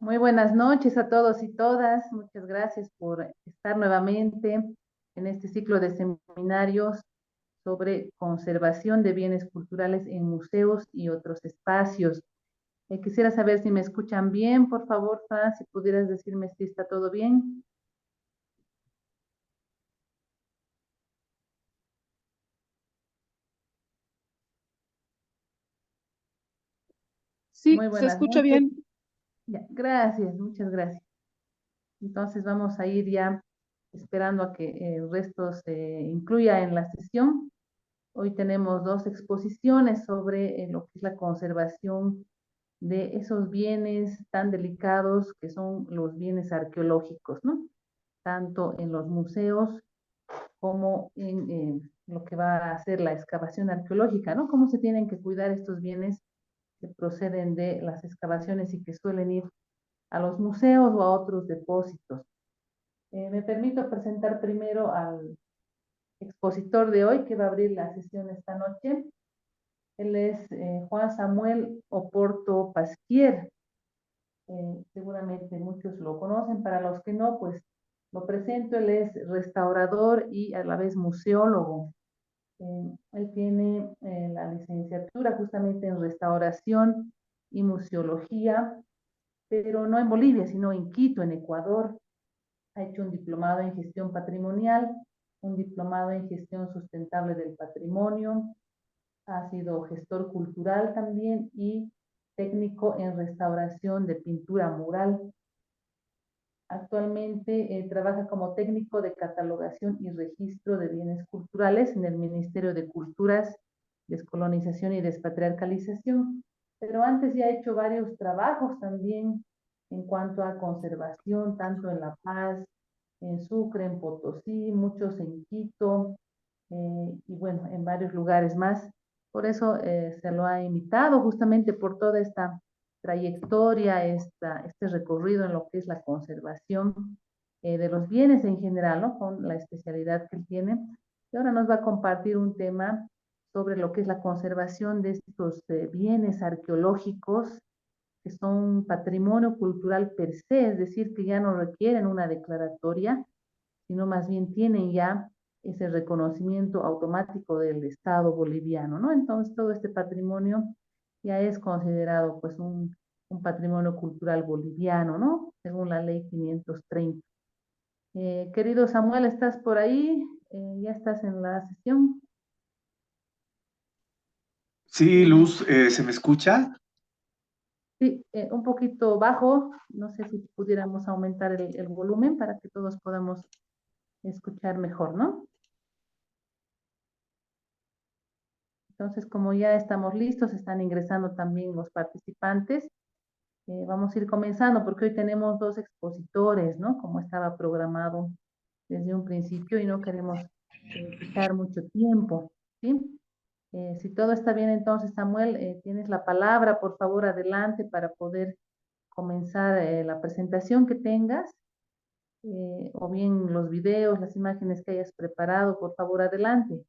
Muy buenas noches a todos y todas. Muchas gracias por estar nuevamente en este ciclo de seminarios sobre conservación de bienes culturales en museos y otros espacios. Quisiera saber si me escuchan bien, por favor, Fran, si pudieras decirme si está todo bien. Sí, Muy se buenas escucha noches. bien. Ya, gracias, muchas gracias. Entonces vamos a ir ya esperando a que el resto se incluya en la sesión. Hoy tenemos dos exposiciones sobre lo que es la conservación de esos bienes tan delicados que son los bienes arqueológicos, ¿no? Tanto en los museos como en lo que va a ser la excavación arqueológica, ¿no? Cómo se tienen que cuidar estos bienes que proceden de las excavaciones y que suelen ir a los museos o a otros depósitos. Me permito presentar primero al expositor de hoy que va a abrir la sesión esta noche. Él es Juan Samuel Oporto Pasquier. Seguramente muchos lo conocen, para los que no, pues lo presento. Él es restaurador y a la vez museólogo. Él tiene la licenciatura justamente en restauración y museología, pero no en Bolivia, sino en Quito, en Ecuador. Ha hecho un diplomado en gestión patrimonial, un diplomado en gestión sustentable del patrimonio, ha sido gestor cultural también y técnico en restauración de pintura mural. Actualmente trabaja como técnico de catalogación y registro de bienes culturales en el Ministerio de Culturas, Descolonización y Despatriarcalización, pero antes ya ha hecho varios trabajos también en cuanto a conservación, tanto en La Paz, en Sucre, en Potosí, muchos en Quito, y bueno, en varios lugares más. Por eso se lo ha invitado, justamente por toda esta trayectoria, este recorrido en lo que es la conservación de los bienes en general, ¿no? Con la especialidad que él tiene. Y ahora nos va a compartir un tema sobre lo que es la conservación de estos bienes arqueológicos que son patrimonio cultural per se, es decir, que ya no requieren una declaratoria, sino más bien tienen ya ese reconocimiento automático del Estado boliviano, ¿no? Entonces todo este patrimonio ya es considerado pues un patrimonio cultural boliviano, ¿no? Según la ley 530. Querido Samuel, ¿estás por ahí? ¿Ya estás en la sesión? Sí, Luz, ¿se me escucha? Sí, un poquito bajo. No sé si pudiéramos aumentar el volumen para que todos podamos escuchar mejor, ¿no? Entonces, como ya estamos listos, están ingresando también los participantes. Vamos a ir comenzando porque hoy tenemos dos expositores, ¿no? Como estaba programado desde un principio y no queremos quitar mucho tiempo, ¿sí? Si todo está bien, entonces, Samuel, tienes la palabra, por favor, adelante para poder comenzar la presentación que tengas, o bien los videos, las imágenes que hayas preparado, por favor, adelante.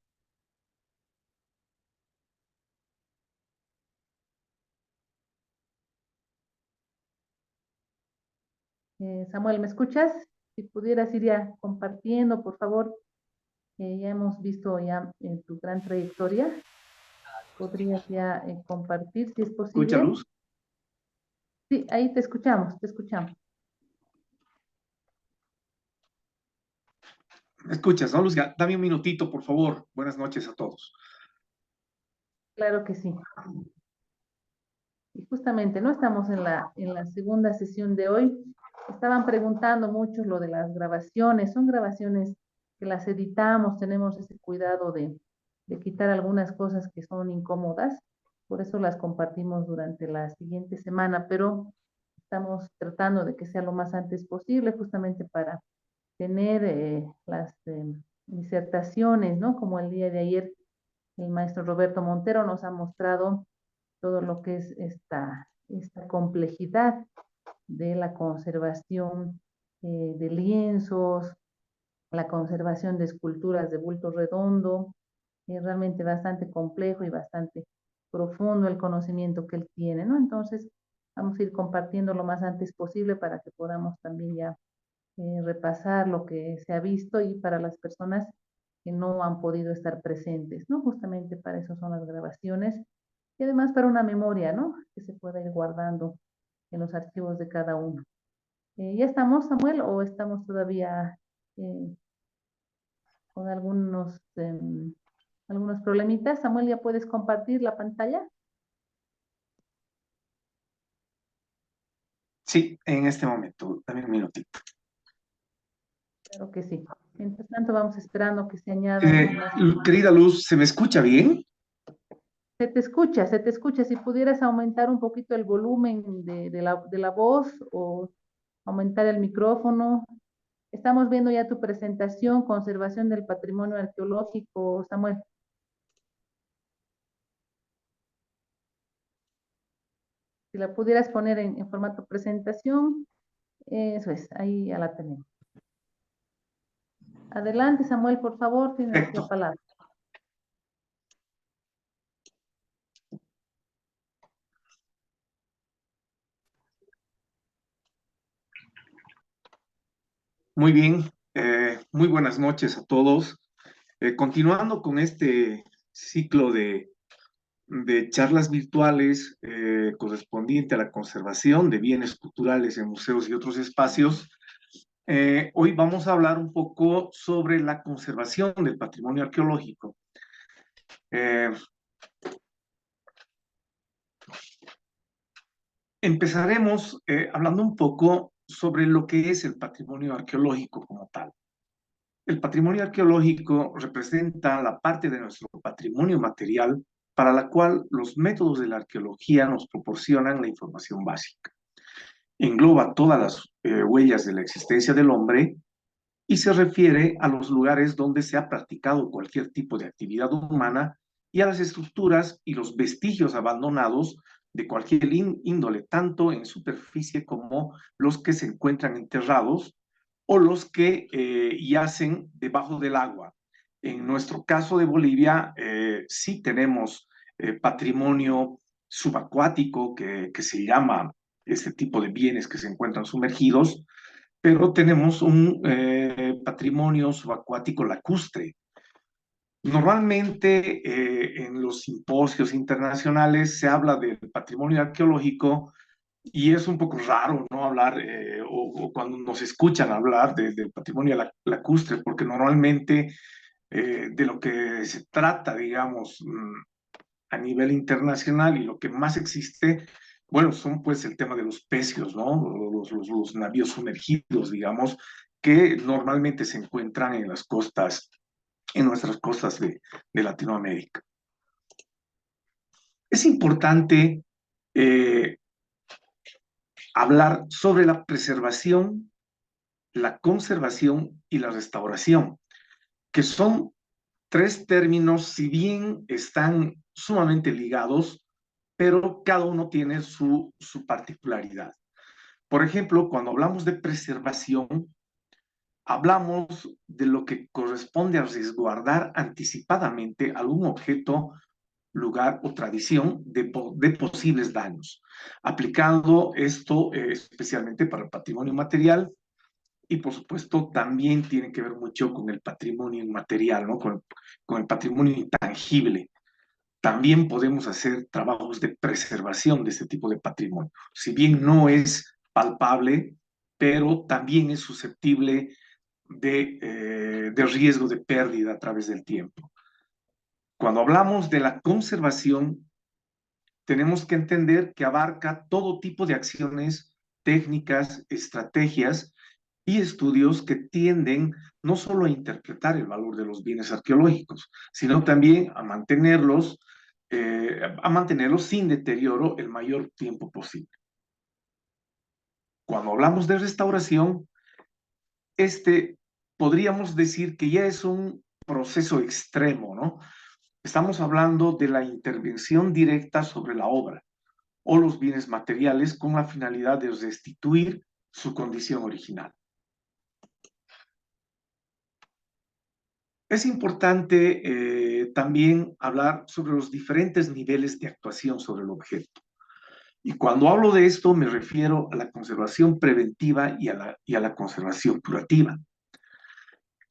Samuel, ¿me escuchas? Si pudieras ir ya compartiendo, por favor. Ya hemos visto ya tu gran trayectoria. ¿Podrías ya compartir si es ¿Escucha, posible? Luz? Sí, ahí te escuchamos, te escuchamos. ¿Me escuchas, no, Luz? Ya, dame un minutito, por favor. Buenas noches a todos. Claro que sí. Y justamente, ¿no? Estamos en la segunda sesión de hoy. Estaban preguntando mucho lo de las grabaciones. Son grabaciones que las editamos, tenemos ese cuidado de quitar algunas cosas que son incómodas. Por eso las compartimos durante la siguiente semana, pero estamos tratando de que sea lo más antes posible, justamente para tener las disertaciones, ¿no? Como el día de ayer el maestro Roberto Montero nos ha mostrado todo lo que es esta complejidad de la conservación de lienzos, la conservación de esculturas de bulto redondo. Es realmente bastante complejo y bastante profundo el conocimiento que él tiene, ¿no? Entonces, vamos a ir compartiendo lo más antes posible para que podamos también ya repasar lo que se ha visto y para las personas que no han podido estar presentes, ¿no? Justamente para eso son las grabaciones y además para una memoria, ¿no? Que se pueda ir guardando en los archivos de cada uno. ¿Ya estamos, Samuel, o estamos todavía eh, con algunos problemitas? Samuel, ¿ya puedes compartir la pantalla? Sí, en este momento. Dame un minutito. Claro que sí. Mientras tanto, vamos esperando que se añadan más. Querida Luz, ¿se me escucha bien? Se te escucha, se te escucha. Si pudieras aumentar un poquito el volumen de la voz o aumentar el micrófono. Estamos viendo ya tu presentación, conservación del patrimonio arqueológico, Samuel. Si la pudieras poner en formato presentación, eso es, ahí ya la tenemos. Adelante, Samuel, por favor, tienes la Perfecto. palabra. Muy bien. Muy buenas noches a todos. Continuando con este ciclo de charlas virtuales correspondiente a la conservación de bienes culturales en museos y otros espacios, hoy vamos a hablar un poco sobre la conservación del patrimonio arqueológico. Empezaremos hablando un poco sobre lo que es el patrimonio arqueológico como tal. El patrimonio arqueológico representa la parte de nuestro patrimonio material para la cual los métodos de la arqueología nos proporcionan la información básica. Engloba todas las huellas de la existencia del hombre y se refiere a los lugares donde se ha practicado cualquier tipo de actividad humana y a las estructuras y los vestigios abandonados de cualquier índole, tanto en superficie como los que se encuentran enterrados o los que yacen debajo del agua. En nuestro caso de Bolivia, sí tenemos patrimonio subacuático que se llama este tipo de bienes que se encuentran sumergidos, pero tenemos un patrimonio subacuático lacustre. Normalmente en los simposios internacionales se habla del patrimonio arqueológico y es un poco raro, ¿no? Hablar o cuando nos escuchan hablar del patrimonio lacustre, porque normalmente de lo que se trata, digamos, a nivel internacional y lo que más existe, bueno, son pues el tema de los pecios, ¿no? Los navíos sumergidos, digamos, que normalmente se encuentran en las costas, en nuestras costas de Latinoamérica. Es importante eh, hablar sobre la preservación, la conservación y la restauración, que son tres términos, si bien están sumamente ligados, pero cada uno tiene su particularidad. Por ejemplo, cuando hablamos de preservación, hablamos de lo que corresponde a resguardar anticipadamente algún objeto lugar o tradición de posibles daños, aplicando esto especialmente para el patrimonio material y por supuesto también tiene que ver mucho con el patrimonio inmaterial, ¿no? Con el patrimonio intangible. También podemos hacer trabajos de preservación de este tipo de patrimonio. Si bien no es palpable, pero también es susceptible de riesgo de pérdida a través del tiempo. Cuando hablamos de la conservación, tenemos que entender que abarca todo tipo de acciones, técnicas, estrategias y estudios que tienden no solo a interpretar el valor de los bienes arqueológicos, sino también a mantenerlos sin deterioro el mayor tiempo posible. Cuando hablamos de restauración, podríamos decir que ya es un proceso extremo, ¿no? Estamos hablando de la intervención directa sobre la obra o los bienes materiales con la finalidad de restituir su condición original. Es importante también hablar sobre los diferentes niveles de actuación sobre el objeto. Y cuando hablo de esto me refiero a la conservación preventiva y a la conservación curativa.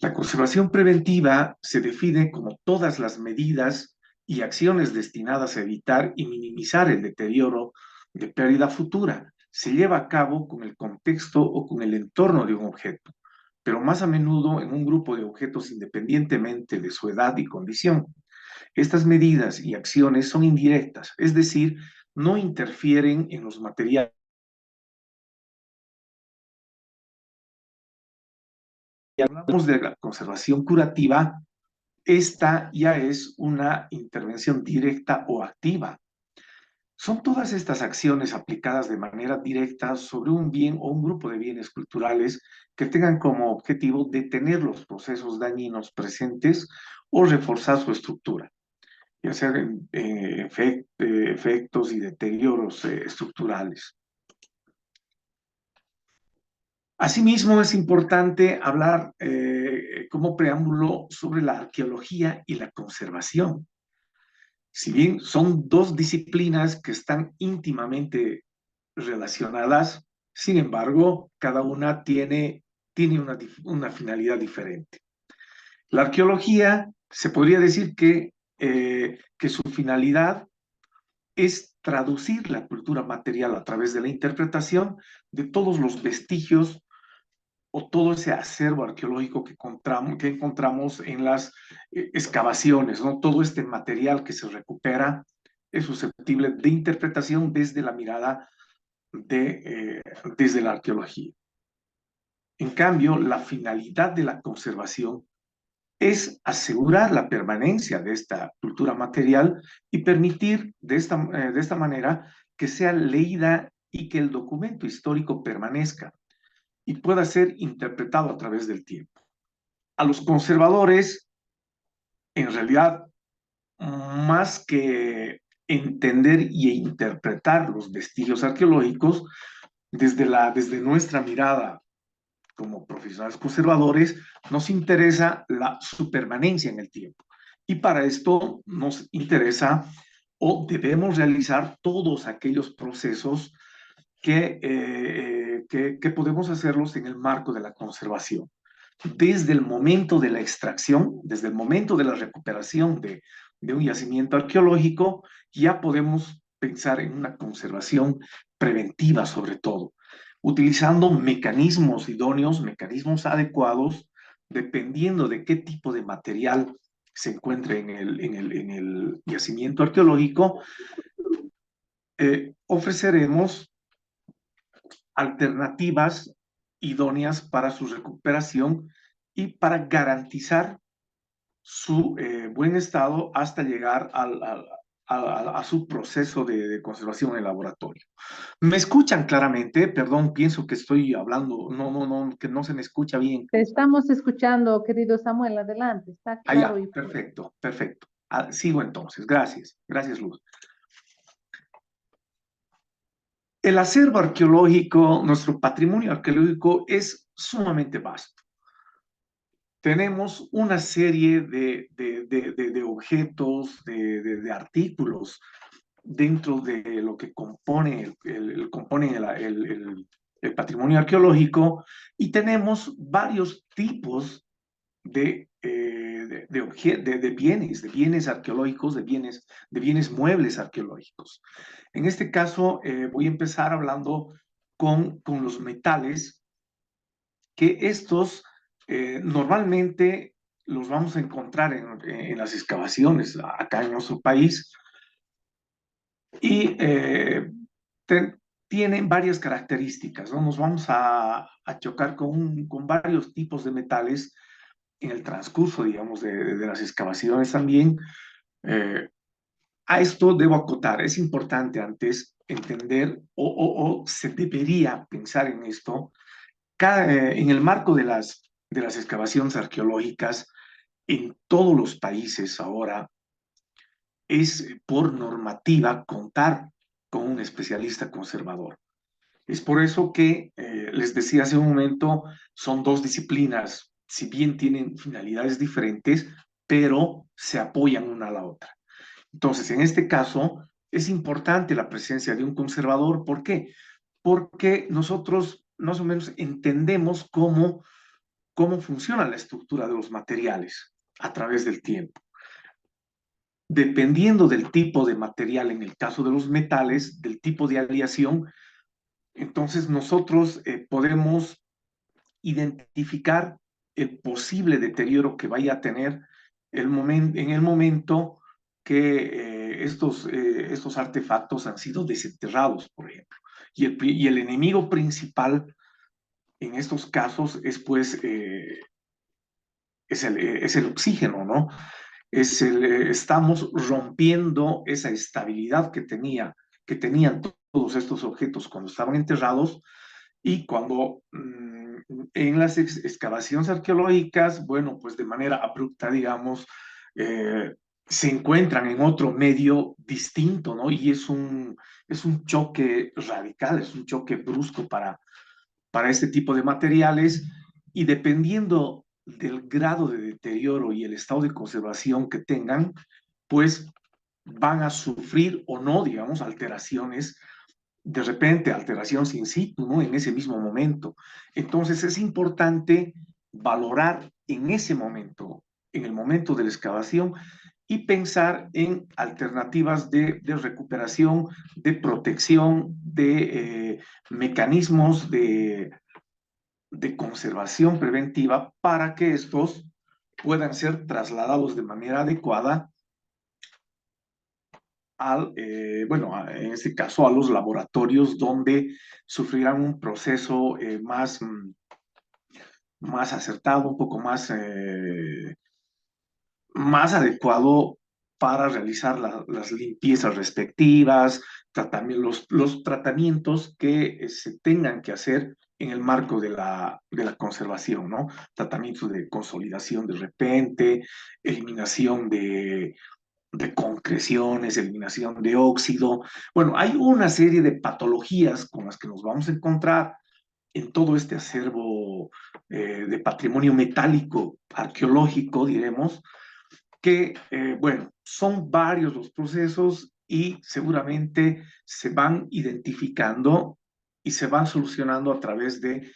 La conservación preventiva se define como todas las medidas y acciones destinadas a evitar y minimizar el deterioro de pérdida futura. Se lleva a cabo con el contexto o con el entorno de un objeto, pero más a menudo en un grupo de objetos independientemente de su edad y condición. Estas medidas y acciones son indirectas, es decir, no interfieren en los materiales. Y hablamos de la conservación curativa, esta ya es una intervención directa o activa. Son todas estas acciones aplicadas de manera directa sobre un bien o un grupo de bienes culturales que tengan como objetivo detener los procesos dañinos presentes o reforzar su estructura, ya sean efectos y deterioros estructurales. Asimismo, es importante hablar como preámbulo sobre la arqueología y la conservación. Si bien son dos disciplinas que están íntimamente relacionadas, sin embargo, cada una tiene una finalidad diferente. La arqueología se podría decir que su finalidad es traducir la cultura material a través de la interpretación de todos los vestigios o todo ese acervo arqueológico que encontramos en las excavaciones, ¿no? Todo este material que se recupera es susceptible de interpretación desde la mirada desde la arqueología. En cambio, la finalidad de la conservación es asegurar la permanencia de esta cultura material y permitir de esta manera que sea leída y que el documento histórico permanezca y pueda ser interpretado a través del tiempo. A los conservadores, en realidad, más que entender y interpretar los vestigios arqueológicos, desde nuestra mirada como profesionales conservadores, nos interesa su permanencia en el tiempo. Y para esto nos interesa o debemos realizar todos aquellos procesos que podemos hacerlos en el marco de la conservación. Desde el momento de la extracción, desde el momento de la recuperación de un yacimiento arqueológico, ya podemos pensar en una conservación preventiva sobre todo, utilizando mecanismos idóneos, mecanismos adecuados, dependiendo de qué tipo de material se encuentre en el yacimiento arqueológico, ofreceremos alternativas idóneas para su recuperación y para garantizar su buen estado hasta llegar a su proceso de conservación en el laboratorio. ¿Me escuchan claramente? Perdón, pienso que estoy hablando, no, que no se me escucha bien. Te estamos escuchando, querido Samuel, adelante, está claro. Ya, perfecto, perfecto. Sigo entonces, gracias, Luz. El acervo arqueológico, nuestro patrimonio arqueológico es sumamente vasto. tenemos una serie de objetos, de artículos dentro de lo que compone el patrimonio arqueológico, y tenemos varios tipos de bienes arqueológicos, de bienes muebles arqueológicos. En este caso, voy a empezar hablando con los metales, que estos normalmente los vamos a encontrar en las excavaciones acá en nuestro país, y tienen varias características, ¿no? Nos vamos a chocar con varios tipos de metales en el transcurso, digamos, de las excavaciones también. Eh, a esto debo acotar, es importante antes entender, o se debería pensar en esto, en el marco de las excavaciones arqueológicas en todos los países ahora, es por normativa contar con un especialista conservador. Es por eso que les decía hace un momento, son dos disciplinas, si bien tienen finalidades diferentes, pero se apoyan una a la otra. Entonces, en este caso, es importante la presencia de un conservador. ¿Por qué? Porque nosotros más o menos entendemos cómo funciona la estructura de los materiales a través del tiempo. Dependiendo del tipo de material, en el caso de los metales, del tipo de aleación, entonces nosotros podemos identificar el posible deterioro que vaya a tener en el momento que estos artefactos han sido desenterrados, por ejemplo. Y el enemigo principal en estos casos es pues es el oxígeno, ¿no? Estamos rompiendo esa estabilidad que tenían todos estos objetos cuando estaban enterrados, y cuando en las excavaciones arqueológicas, bueno, pues de manera abrupta, digamos, se encuentran en otro medio distinto, ¿no? Y es un choque radical, es un choque brusco para este tipo de materiales, y dependiendo del grado de deterioro y el estado de conservación que tengan, pues van a sufrir o no, digamos, alteraciones, de repente alteraciones in situ, ¿no? En ese mismo momento. Entonces es importante valorar en ese momento, en el momento de la excavación, y pensar en alternativas de recuperación, de protección, de mecanismos de conservación preventiva para que estos puedan ser trasladados de manera adecuada en este caso a los laboratorios, donde sufrirán un proceso más acertado, un poco más adecuado para realizar las limpiezas respectivas, los tratamientos que se tengan que hacer en el marco de la conservación, ¿no? Tratamientos de consolidación de repente, eliminación de concreciones, eliminación de óxido. Bueno, hay una serie de patologías con las que nos vamos a encontrar en todo este acervo de patrimonio metálico arqueológico, diremos, que, bueno, son varios los procesos y seguramente se van identificando y se van solucionando a través de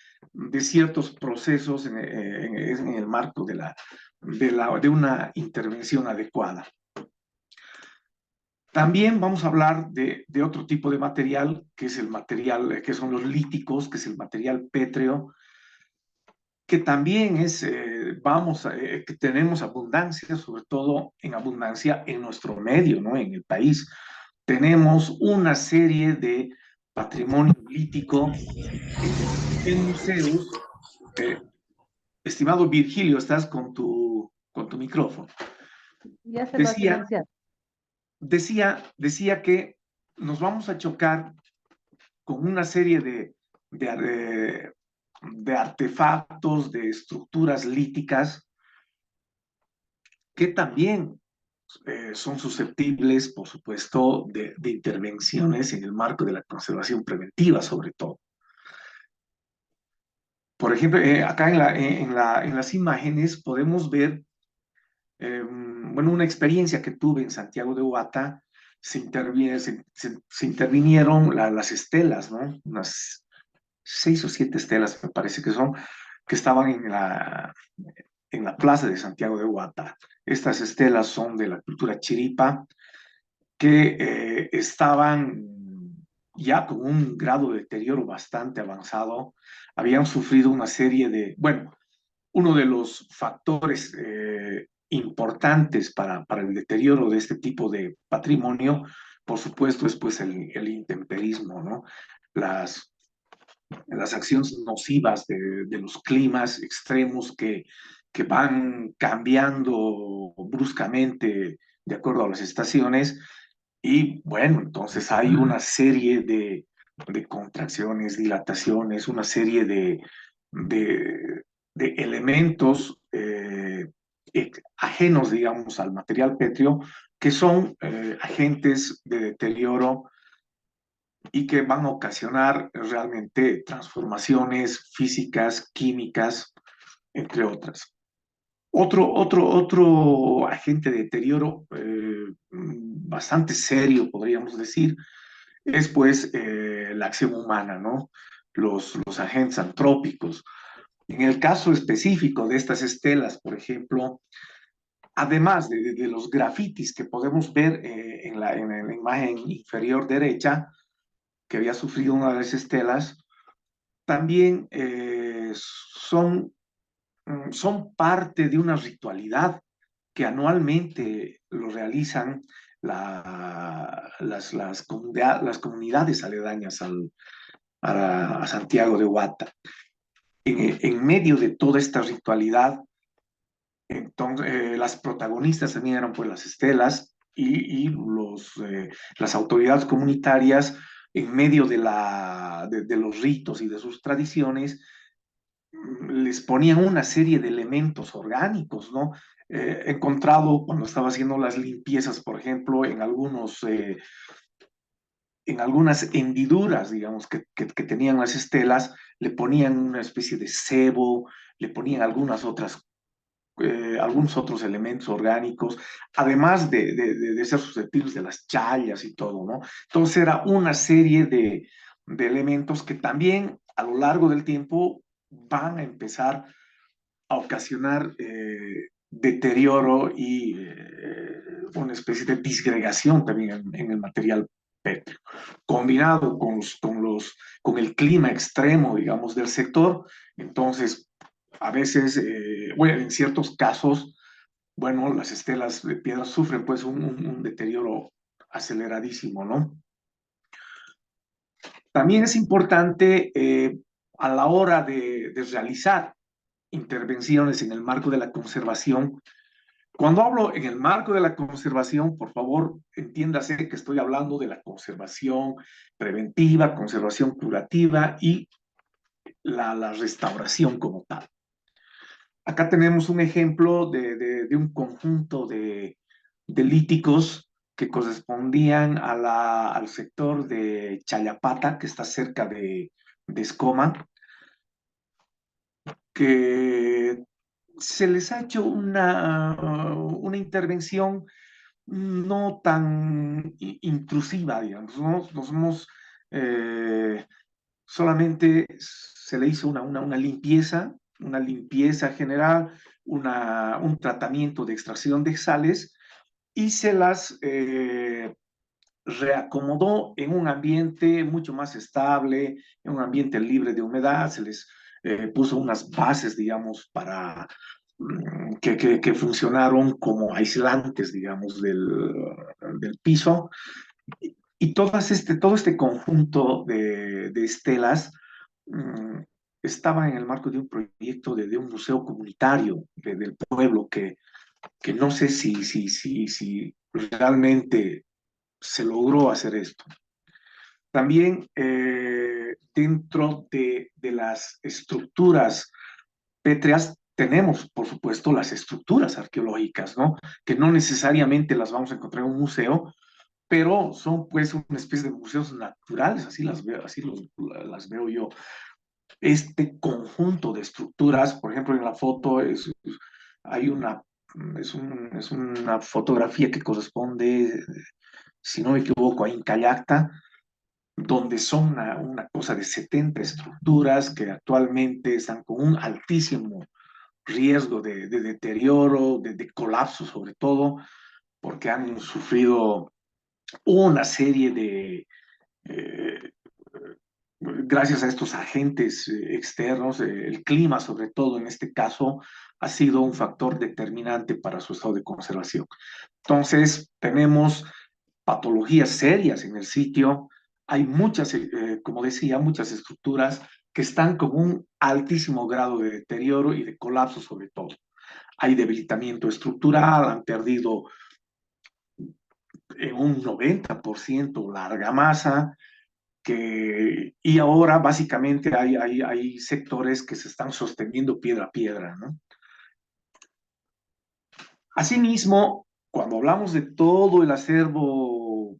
ciertos procesos en el marco de una intervención adecuada. También vamos a hablar de otro tipo de material, que es el material, que son los líticos, que es el material pétreo, que también que tenemos abundancia, sobre todo en abundancia en nuestro medio, ¿no? En el país. Tenemos una serie de patrimonio lítico en museos. Eh, Estimado Virgilio, estás con tu micrófono. Ya se va a Decía, silenciar. decía que nos vamos a chocar con una serie de artefactos, de estructuras líticas, que también son susceptibles, por supuesto, de intervenciones en el marco de la conservación preventiva, sobre todo. Por ejemplo, acá en las imágenes podemos ver, bueno, una experiencia que tuve en Santiago de Huata. Se intervinieron las estelas, ¿no? Unas 6 o 7 estelas, me parece que son, que estaban en la plaza de Santiago de Huata. Estas estelas son de la cultura chiripa, que estaban ya con un grado de deterioro bastante avanzado. Habían sufrido una serie de, bueno, uno de los factores importantes para el deterioro de este tipo de patrimonio, por supuesto, es pues el intemperismo, ¿no? Las, las acciones nocivas de los climas extremos que van cambiando bruscamente de acuerdo a las estaciones. Y bueno, entonces hay una serie de contracciones, dilataciones, una serie de elementos ajenos, digamos, al material pétreo, que son agentes de deterioro y que van a ocasionar realmente transformaciones físicas, químicas, entre otras. Otro agente de deterioro bastante serio, podríamos decir, es pues la acción humana, ¿no? Los agentes antrópicos. En el caso específico de estas estelas, por ejemplo, además de los grafitis que podemos ver en la imagen inferior derecha, que había sufrido una de las estelas, también son parte de una ritualidad que anualmente lo realizan las comunidades aledañas a Santiago de Huata. En medio de toda esta ritualidad, entonces, las protagonistas también eran pues las estelas y las autoridades comunitarias en medio de los ritos y de sus tradiciones les ponían una serie de elementos orgánicos, ¿no? He encontrado cuando estaba haciendo las limpiezas, por ejemplo, en algunas hendiduras, digamos, que tenían las estelas, le ponían una especie de sebo, le ponían algunos otros elementos orgánicos, además de ser susceptibles de las chayas y todo, ¿no? Entonces era una serie de elementos que también a lo largo del tiempo van a empezar a ocasionar deterioro y una especie de disgregación también en el material pétreo, combinado con el clima extremo, digamos, del sector. Entonces, a veces, bueno, en ciertos casos, bueno, las estelas de piedra sufren pues un deterioro aceleradísimo, ¿no? También es importante a la hora de realizar intervenciones en el marco de la conservación. Cuando hablo en el marco de la conservación, por favor, entiéndase que estoy hablando de la conservación preventiva, conservación curativa y la restauración como tal. Acá tenemos un ejemplo de un conjunto de líticos que correspondían al sector de Chayapata, que está cerca de Escoma, que se les ha hecho una intervención no tan intrusiva, digamos, ¿no? Eh, solamente se le hizo una limpieza general, un tratamiento de extracción de sales y se las reacomodó en un ambiente mucho más estable, en un ambiente libre de humedad, se les puso unas bases, digamos, que funcionaron como aislantes, digamos, del piso. Y todo este conjunto de estelas mm, estaba en el marco de un proyecto de un museo comunitario del pueblo que no sé si realmente se logró hacer esto. También dentro de las estructuras pétreas tenemos, por supuesto, las estructuras arqueológicas, ¿no? Que no necesariamente las vamos a encontrar en un museo, pero son pues una especie de museos naturales, así las veo yo. este conjunto de estructuras. Por ejemplo, en la foto hay es una fotografía que corresponde, si no me equivoco, a Incayacta, donde son una cosa de 70 estructuras que actualmente están con un altísimo riesgo de deterioro, de colapso sobre todo, porque han sufrido una serie eh, gracias a estos agentes externos, el clima sobre todo en este caso ha sido un factor determinante para su estado de conservación. Entonces, tenemos patologías serias en el sitio, hay muchas, como decía, muchas estructuras que están con un altísimo grado de deterioro y de colapso sobre todo. Hay debilitamiento estructural, han perdido en un 90% la argamasa, y ahora básicamente hay sectores que se están sosteniendo piedra a piedra, ¿no? Asimismo, cuando hablamos de todo el acervo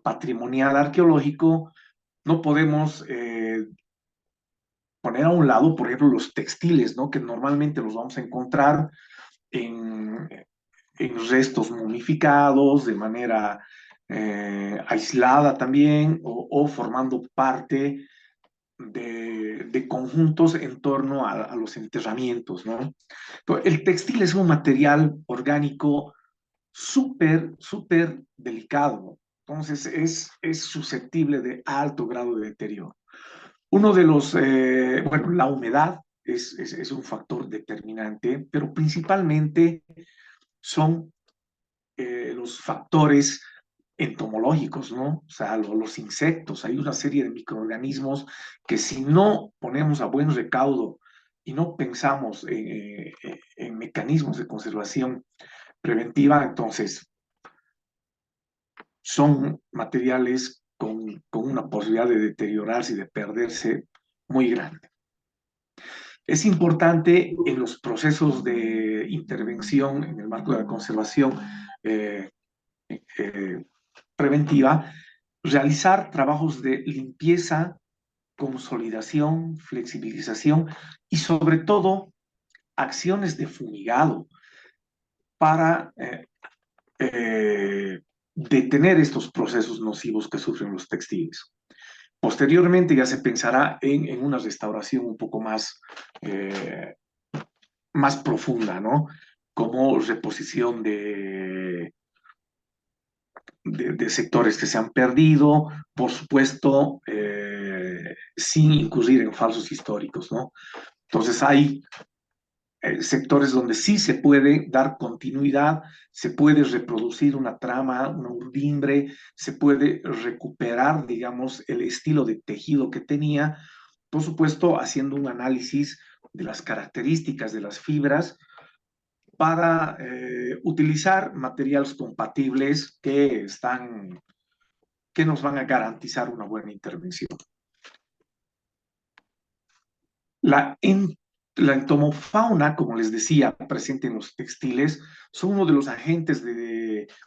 patrimonial arqueológico, no podemos poner a un lado, por ejemplo, los textiles, ¿no? Que normalmente los vamos a encontrar en, en restos momificados de manera aislada también o formando parte de conjuntos en torno a los enterramientos, ¿no? Pero el textil es un material orgánico súper delicado, entonces es susceptible de alto grado de deterioro. Uno de los, bueno, la humedad es un factor determinante, pero principalmente son los factores entomológicos, ¿no? O sea, los insectos, hay una serie de microorganismos que si no ponemos a buen recaudo y no pensamos en mecanismos de conservación preventiva, entonces son materiales con una posibilidad de deteriorarse y de perderse muy grande. Es importante en los procesos de intervención en el marco de la conservación eh, eh, preventiva, realizar trabajos de limpieza, consolidación, flexibilización y sobre todo acciones de fumigado para detener estos procesos nocivos que sufren los textiles. Posteriormente ya se pensará en una restauración un poco más profunda, ¿no? Como reposición de sectores que se han perdido, por supuesto, sin incurrir en falsos históricos, ¿no? Entonces hay sectores donde sí se puede dar continuidad, se puede reproducir una trama, una urdimbre, se puede recuperar, digamos, el estilo de tejido que tenía, por supuesto, haciendo un análisis de las características de las fibras para utilizar materiales compatibles que nos van a garantizar una buena intervención. La, en, la entomofauna, como les decía, presente en los textiles, son uno de los agentes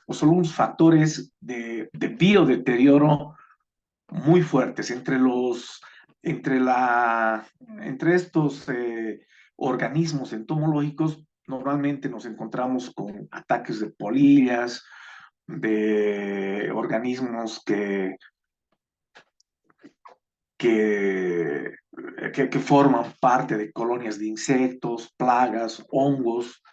o son unos factores de biodeterioro muy fuertes. Entre estos organismos entomológicos, normalmente nos encontramos con ataques de polillas, de organismos que, que forman parte de colonias de insectos, plagas, hongos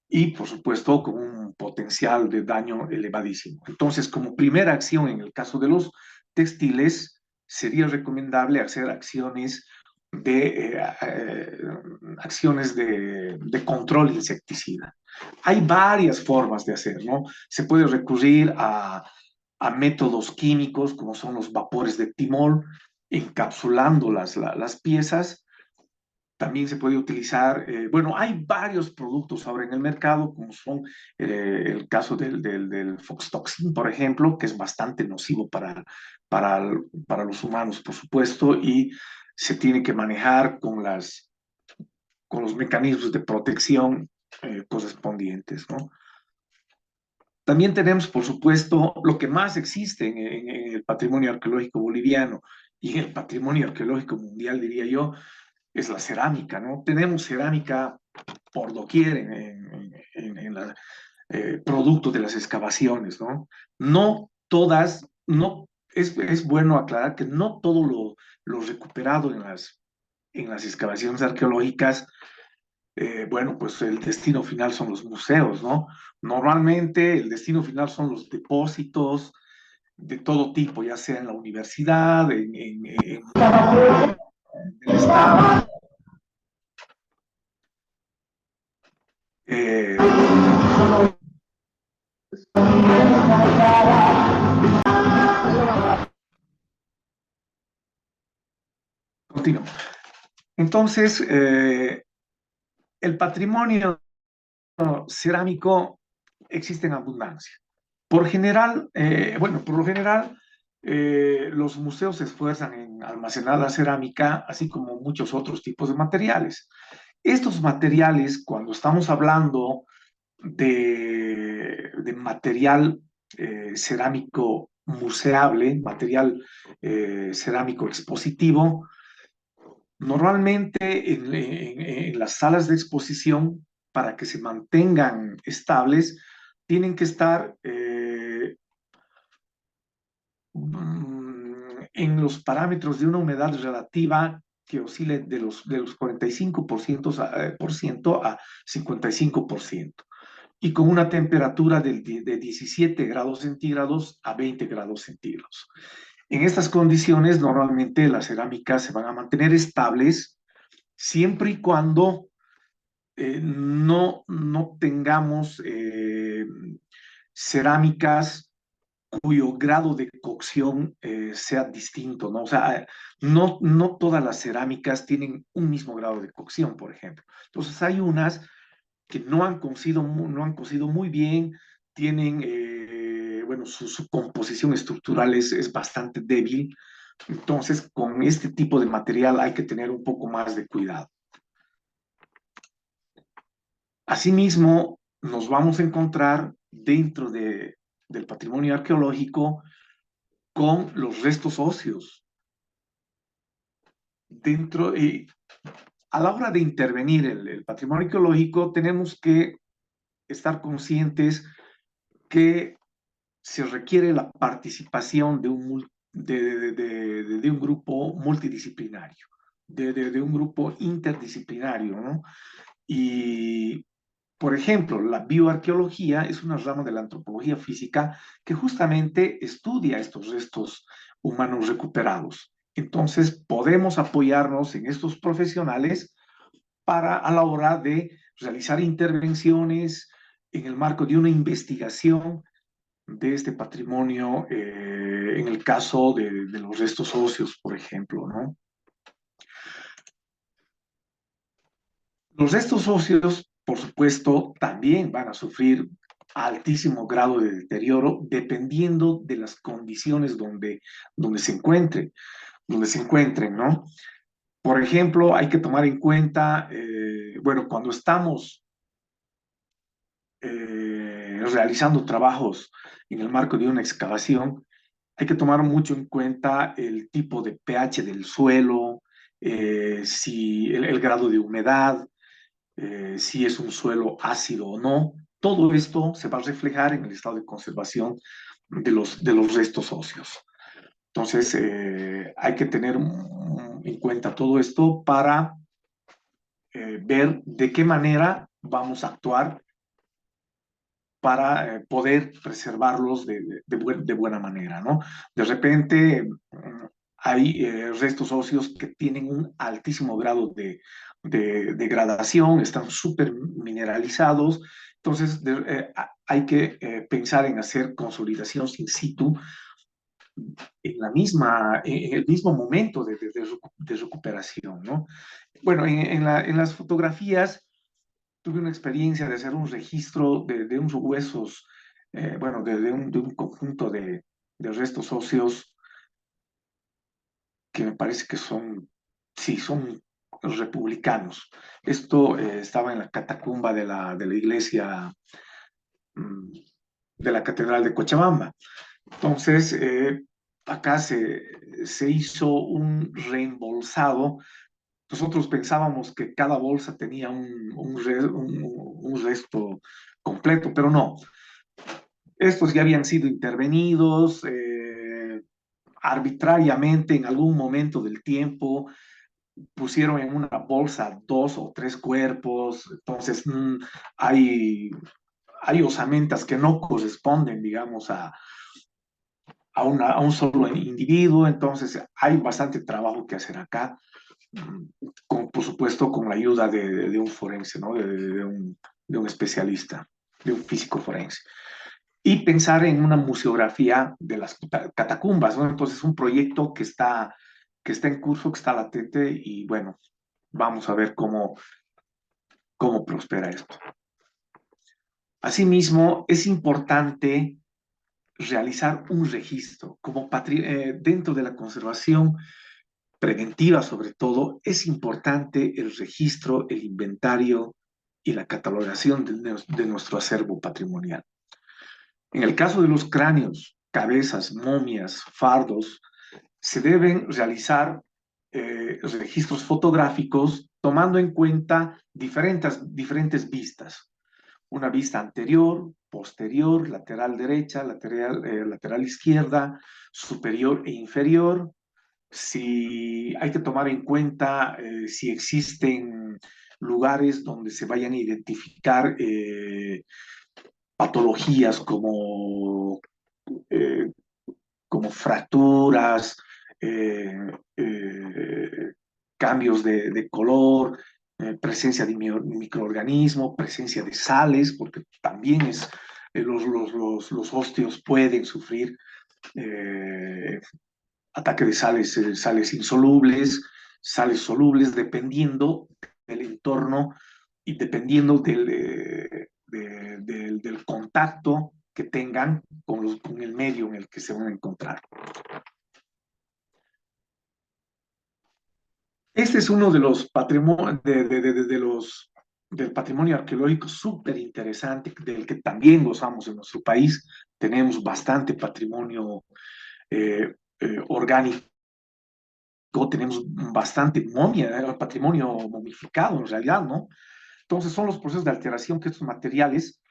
y, por supuesto, con un potencial de daño elevadísimo. Entonces, como primera acción en el caso de los textiles, sería recomendable hacer acciones de control insecticida. Hay varias formas de hacer, ¿no? Se puede recurrir a métodos químicos como son los vapores de timol, encapsulando las piezas. También se puede utilizar, bueno, hay varios productos ahora en el mercado, como son el caso del Foxtoxin, por ejemplo, que es bastante nocivo para los humanos, por supuesto, y se tiene que manejar con los mecanismos de protección correspondientes, ¿no? También tenemos, por supuesto, lo que más existe en el patrimonio arqueológico boliviano, y en el patrimonio arqueológico mundial, diría yo, es la cerámica, ¿no? Tenemos cerámica por doquier en la, producto de las excavaciones, ¿no? No todas, no, es bueno aclarar que no todo lo recuperado en las excavaciones arqueológicas, bueno, pues el destino final son los museos, ¿no? Normalmente el destino final son los depósitos de todo tipo, ya sea en la universidad, en el Estado. Eh, Continuo. Entonces, el patrimonio cerámico existe en abundancia. Por general, bueno, por lo general, los museos se esfuerzan en almacenar la cerámica, así como muchos otros tipos de materiales. Estos materiales, cuando estamos hablando de material cerámico museable, material cerámico expositivo, normalmente en las salas de exposición, para que se mantengan estables, tienen que estar en los parámetros de una humedad relativa que oscile de los 45% por ciento a 55%, y con una temperatura de 17 grados centígrados a 20 grados centígrados. En estas condiciones, normalmente las cerámicas se van a mantener estables siempre y cuando no tengamos cerámicas cuyo grado de cocción sea distinto, ¿no? O sea, no todas las cerámicas tienen un mismo grado de cocción, por ejemplo. Entonces, hay unas que no han cocido muy bien, tienen, bueno, su composición estructural es bastante débil. Entonces, con este tipo de material hay que tener un poco más de cuidado. Asimismo, nos vamos a encontrar dentro del patrimonio arqueológico con los restos óseos. A la hora de intervenir el patrimonio arqueológico, tenemos que estar conscientes que se requiere la participación de un grupo multidisciplinario, de un grupo interdisciplinario, ¿no? Y, por ejemplo, la bioarqueología es una rama de la antropología física que justamente estudia estos restos humanos recuperados. Entonces, podemos apoyarnos en estos profesionales para a la hora de realizar intervenciones en el marco de una investigación de este patrimonio, en el caso de los restos óseos, por ejemplo, ¿no? Los restos óseos, por supuesto, también van a sufrir altísimo grado de deterioro dependiendo de las condiciones donde se encuentren, ¿no? Por ejemplo, hay que tomar en cuenta, bueno, cuando estamos realizando trabajos en el marco de una excavación, hay que tomar mucho en cuenta el tipo de pH del suelo, si el grado de humedad, si es un suelo ácido o no. Todo esto se va a reflejar en el estado de conservación de los restos óseos. Entonces, hay que tener en cuenta todo esto para ver de qué manera vamos a actuar para poder preservarlos de buena manera, ¿no? De repente hay restos óseos que tienen un altísimo grado de degradación, están súper mineralizados, entonces hay que pensar en hacer consolidación in situ en el mismo momento de recuperación, ¿no? Bueno, en las fotografías tuve una experiencia de hacer un registro de unos huesos, bueno, de un conjunto de restos óseos que me parece que sí, son republicanos. Esto estaba en la catacumba de la iglesia, mm, de la Catedral de Cochabamba. Entonces, acá se hizo un reembolsado. Nosotros pensábamos que cada bolsa tenía un resto completo, pero no. Estos ya habían sido intervenidos arbitrariamente en algún momento del tiempo, pusieron en una bolsa 2 o 3 cuerpos, entonces hay, hay osamentas que no corresponden, digamos, a un solo individuo, entonces hay bastante trabajo que hacer acá, por supuesto con la ayuda de un forense, ¿no? De un especialista, de un físico forense. Y pensar en una museografía de las catacumbas, ¿no? Entonces, un proyecto que está en curso, que está latente y bueno, vamos a ver cómo prospera esto. Asimismo, es importante realizar un registro. Dentro de la conservación preventiva, sobre todo, es importante el registro, el inventario y la catalogación de nuestro acervo patrimonial. En el caso de los cráneos, cabezas, momias, fardos, se deben realizar registros fotográficos tomando en cuenta diferentes vistas. Una vista anterior, posterior, lateral derecha, lateral izquierda, superior e inferior. Si hay que tomar en cuenta si existen lugares donde se vayan a identificar patologías eh, como fracturas, eh, eh, cambios de color, presencia de microorganismos, presencia de sales, porque también los ósteos pueden sufrir ataque de sales insolubles, sales solubles, dependiendo del entorno y dependiendo del contacto que tengan con el medio en el que se van a encontrar. Este es uno de los del patrimonio arqueológico súper interesante, del que también gozamos en nuestro país. Tenemos bastante patrimonio orgánico, tenemos bastante patrimonio momificado en realidad, ¿no? Entonces son los procesos de alteración que estos materiales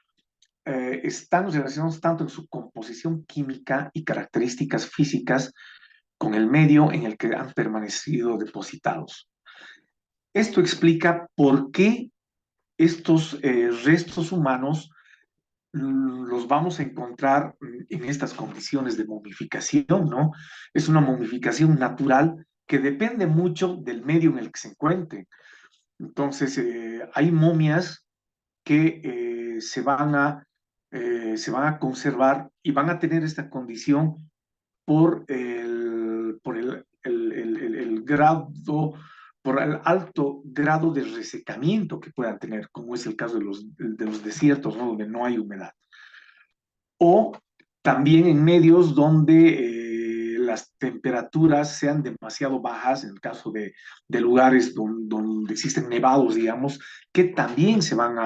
están relacionados tanto en su composición química y características físicas con el medio en el que han permanecido depositados. Esto explica por qué estos restos humanos los vamos a encontrar en estas condiciones de momificación, ¿no? Es una momificación natural que depende mucho del medio en el que se encuentren. Entonces, hay momias que se van a conservar y van a tener esta condición por el grado, por el alto grado de resecamiento que puedan tener, como es el caso de los desiertos, ¿no? Donde no hay humedad. O también en medios donde las temperaturas sean demasiado bajas, en el caso de lugares donde existen nevados, digamos, que también van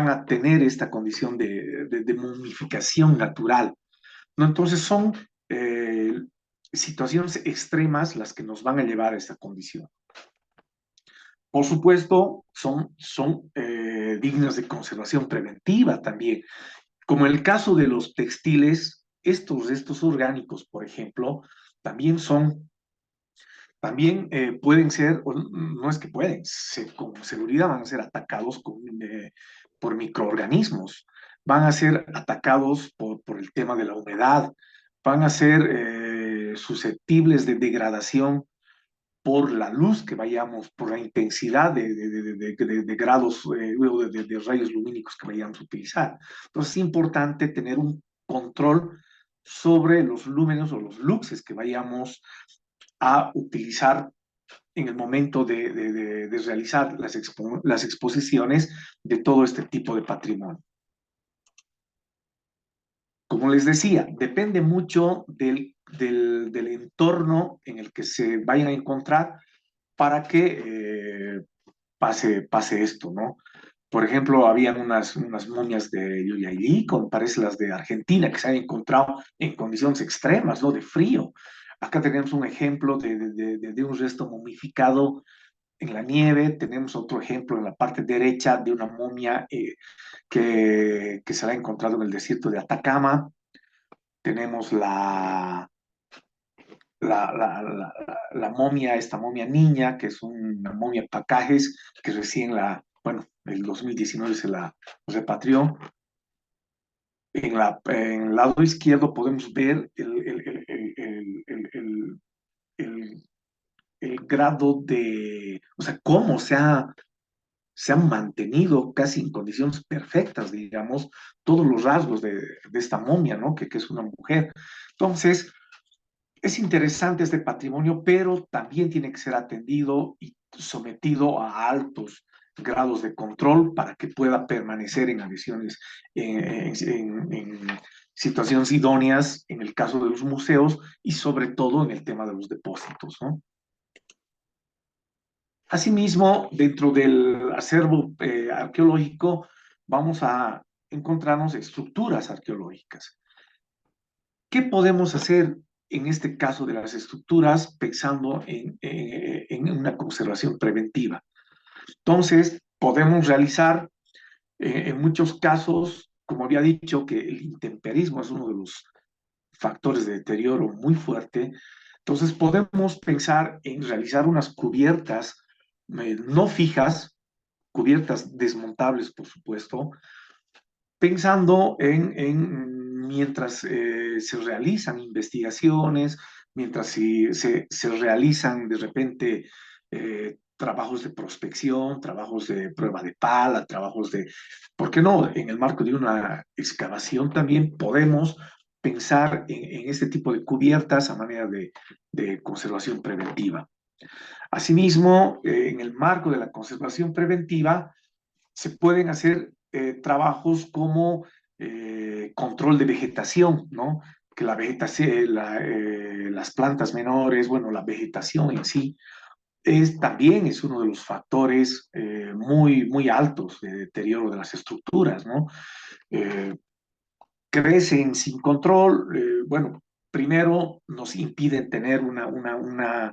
a tener esta condición de momificación natural, ¿no? Entonces son situaciones extremas las que nos van a llevar a esta condición. Por supuesto, son dignas de conservación preventiva también, como en el caso de los textiles. Estos restos orgánicos, por ejemplo, también pueden ser, o no es que pueden, con seguridad van a ser atacados por microorganismos, van a ser atacados por el tema de la humedad, van a ser susceptibles de degradación por la luz que vayamos, por la intensidad de grados de rayos lumínicos que vayamos a utilizar. Entonces es importante tener un control sobre los lúmenes o los luxes que vayamos a utilizar en el momento de realizar las exposiciones de todo este tipo de patrimonio. Como les decía, depende mucho del entorno en el que se vayan a encontrar para que pase esto, ¿no? Por ejemplo, habían unas momias de Yuyayí, como parece las de Argentina, que se han encontrado en condiciones extremas, ¿no? De frío. Acá tenemos un ejemplo de un resto momificado en la nieve. Tenemos otro ejemplo en la parte derecha de una momia que se la ha encontrado en el desierto de Atacama. Tenemos la momia, esta momia niña, que es una momia Pacajes, que recién bueno, el 2019 se la repatrió. En el lado izquierdo podemos ver el- el grado o sea, cómo se han mantenido casi en condiciones perfectas, digamos, todos los rasgos de esta momia, ¿no? Que es una mujer. Entonces, es interesante este patrimonio, pero también tiene que ser atendido y sometido a altos grados de control para que pueda permanecer en condiciones, en situaciones idóneas en el caso de los museos y sobre todo en el tema de los depósitos, ¿no? Asimismo, dentro del acervo arqueológico vamos a encontrarnos estructuras arqueológicas. ¿Qué podemos hacer en este caso de las estructuras pensando en una conservación preventiva? Entonces, podemos realizar en muchos casos, como había dicho, que el intemperismo es uno de los factores de deterioro muy fuerte. Entonces, podemos pensar en realizar unas cubiertas no fijas, cubiertas desmontables, por supuesto, pensando mientras se realizan investigaciones, mientras se realizan de repente trabajos de prospección, trabajos de prueba de pala, trabajos ¿por qué no? En el marco de una excavación también podemos pensar en este tipo de cubiertas a manera de conservación preventiva. Asimismo, en el marco de la conservación preventiva, se pueden hacer trabajos como control de vegetación, ¿no? Que la vegetación, las plantas menores, bueno, la vegetación en sí, también es uno de los factores muy altos de deterioro de las estructuras, ¿no? Eh, Crecen sin control, bueno, primero nos impiden tener una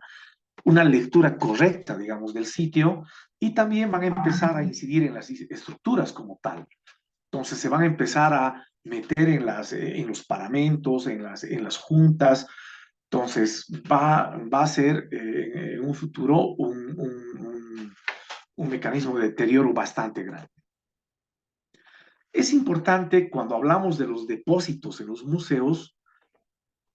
lectura correcta, digamos, del sitio y también van a empezar a incidir en las estructuras como tal. Entonces se van a empezar a meter en los paramentos, en las juntas. Entonces va a ser en un futuro un mecanismo de deterioro bastante grande. Es importante cuando hablamos de los depósitos en los museos,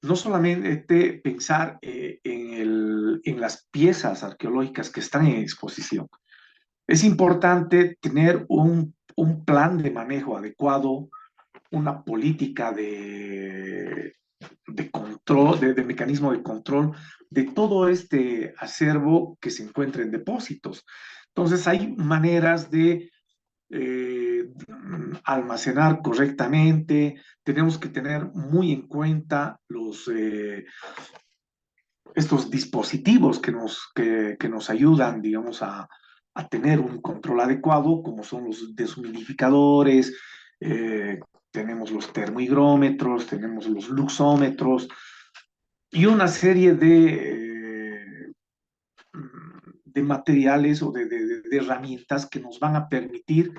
no solamente pensar en las piezas arqueológicas que están en exposición. Es importante tener un plan de manejo adecuado, una política de control, de mecanismo de control de todo este acervo que se encuentra en depósitos. Entonces, hay maneras de almacenar correctamente, tenemos que tener muy en cuenta estos dispositivos que nos ayudan, digamos, a tener un control adecuado, como son los deshumidificadores, eh, tenemos los termohigrómetros, tenemos los luxómetros y una serie de materiales o de herramientas que nos van a permitir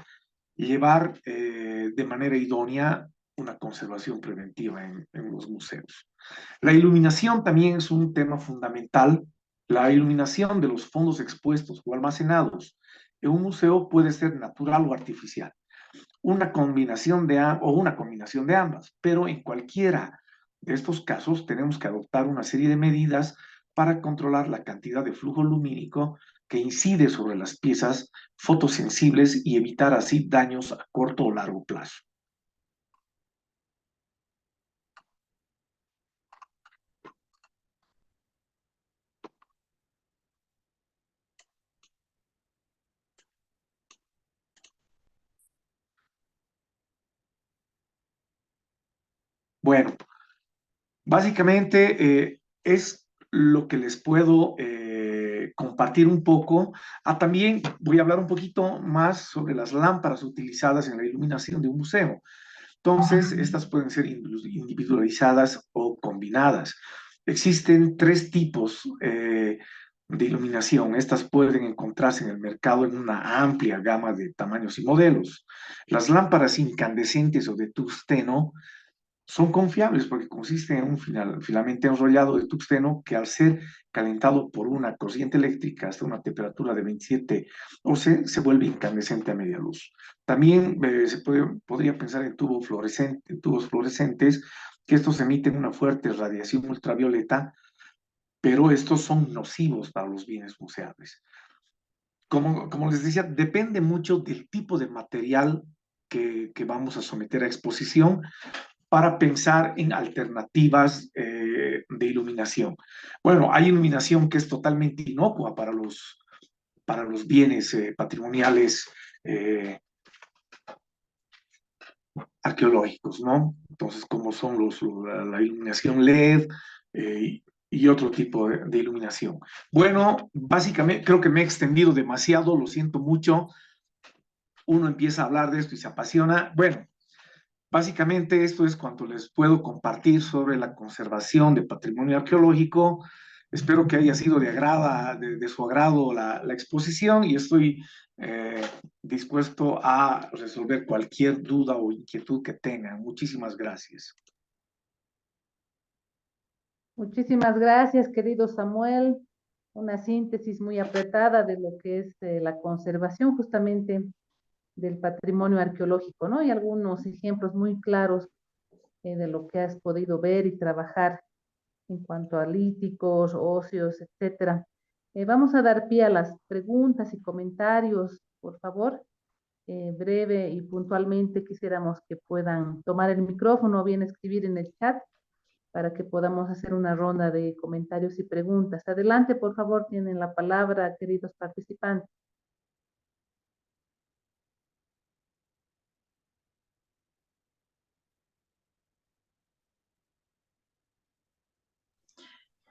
llevar de manera idónea una conservación preventiva en los museos. La iluminación también es un tema fundamental. La iluminación de los fondos expuestos o almacenados en un museo puede ser natural o artificial, una combinación de ambas, pero en cualquiera de estos casos tenemos que adoptar una serie de medidas para controlar la cantidad de flujo lumínico que incide sobre las piezas fotosensibles y evitar así daños a corto o largo plazo. Bueno, básicamente es lo que les puedo compartir un poco. También voy a hablar un poquito más sobre las lámparas utilizadas en la iluminación de un museo. Entonces, estas pueden ser individualizadas o combinadas. Existen tres tipos de iluminación. Estas pueden encontrarse en el mercado en una amplia gama de tamaños y modelos. Las lámparas incandescentes o de tungsteno son confiables porque consisten en un filamento enrollado de tungsteno que al ser calentado por una corriente eléctrica hasta una temperatura de 27 o se vuelve incandescente a media luz. También podría pensar en tubos fluorescentes, que estos emiten una fuerte radiación ultravioleta, pero estos son nocivos para los bienes museables. Como les decía, depende mucho del tipo de material que vamos a someter a exposición para pensar en alternativas de iluminación. Bueno, hay iluminación que es totalmente inocua para los bienes patrimoniales arqueológicos, ¿no? Entonces, como son la iluminación LED y otro tipo de iluminación. Bueno, básicamente creo que me he extendido demasiado, lo siento mucho. Uno empieza a hablar de esto y se apasiona. Bueno, básicamente esto es cuanto les puedo compartir sobre la conservación de patrimonio arqueológico. Espero que haya sido de su agrado la exposición y estoy dispuesto a resolver cualquier duda o inquietud que tengan. Muchísimas gracias. Muchísimas gracias, querido Samuel. Una síntesis muy apretada de lo que es la conservación justamente del patrimonio arqueológico, ¿no? Y algunos ejemplos muy claros de lo que has podido ver y trabajar en cuanto a líticos, óseos, etcétera. Vamos a dar pie a las preguntas y comentarios, por favor. Breve y puntualmente quisiéramos que puedan tomar el micrófono o bien escribir en el chat para que podamos hacer una ronda de comentarios y preguntas. Adelante, por favor, tienen la palabra, queridos participantes.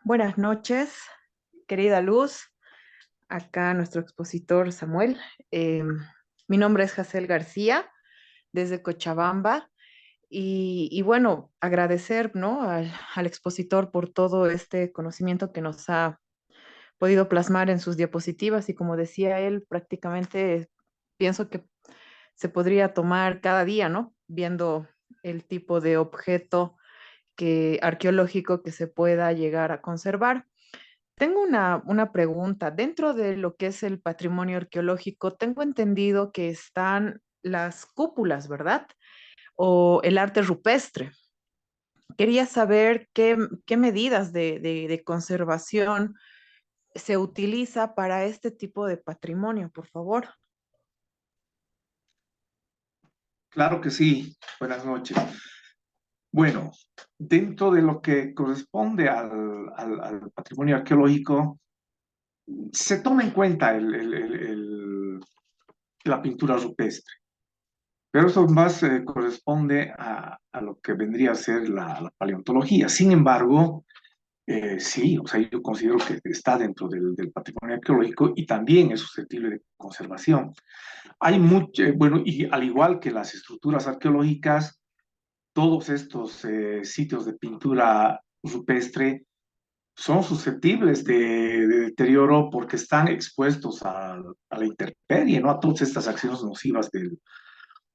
Buenas noches, querida Luz. Acá nuestro expositor Samuel. Mi nombre es Jacel García, desde Cochabamba. Y bueno, agradecer, ¿no? al expositor por todo este conocimiento que nos ha podido plasmar en sus diapositivas. Y como decía él, prácticamente pienso que se podría tomar cada día, ¿no? Viendo el tipo de objeto arqueológico que se pueda llegar a conservar. Tengo una pregunta. Dentro de lo que es el patrimonio arqueológico, tengo entendido que están las cúpulas, ¿verdad? O el arte rupestre. Quería saber qué medidas de conservación se utiliza para este tipo de patrimonio, por favor. Claro que sí. Buenas noches. Bueno, dentro de lo que corresponde al patrimonio arqueológico, se toma en cuenta la pintura rupestre, pero eso más corresponde a lo que vendría a ser la paleontología. Sin embargo, sí, o sea, yo considero que está dentro del patrimonio arqueológico y también es susceptible de conservación. Hay mucho, bueno, y al igual que las estructuras arqueológicas, todos estos sitios de pintura rupestre son susceptibles de deterioro porque están expuestos a la intemperie, ¿no? A todas estas acciones nocivas del,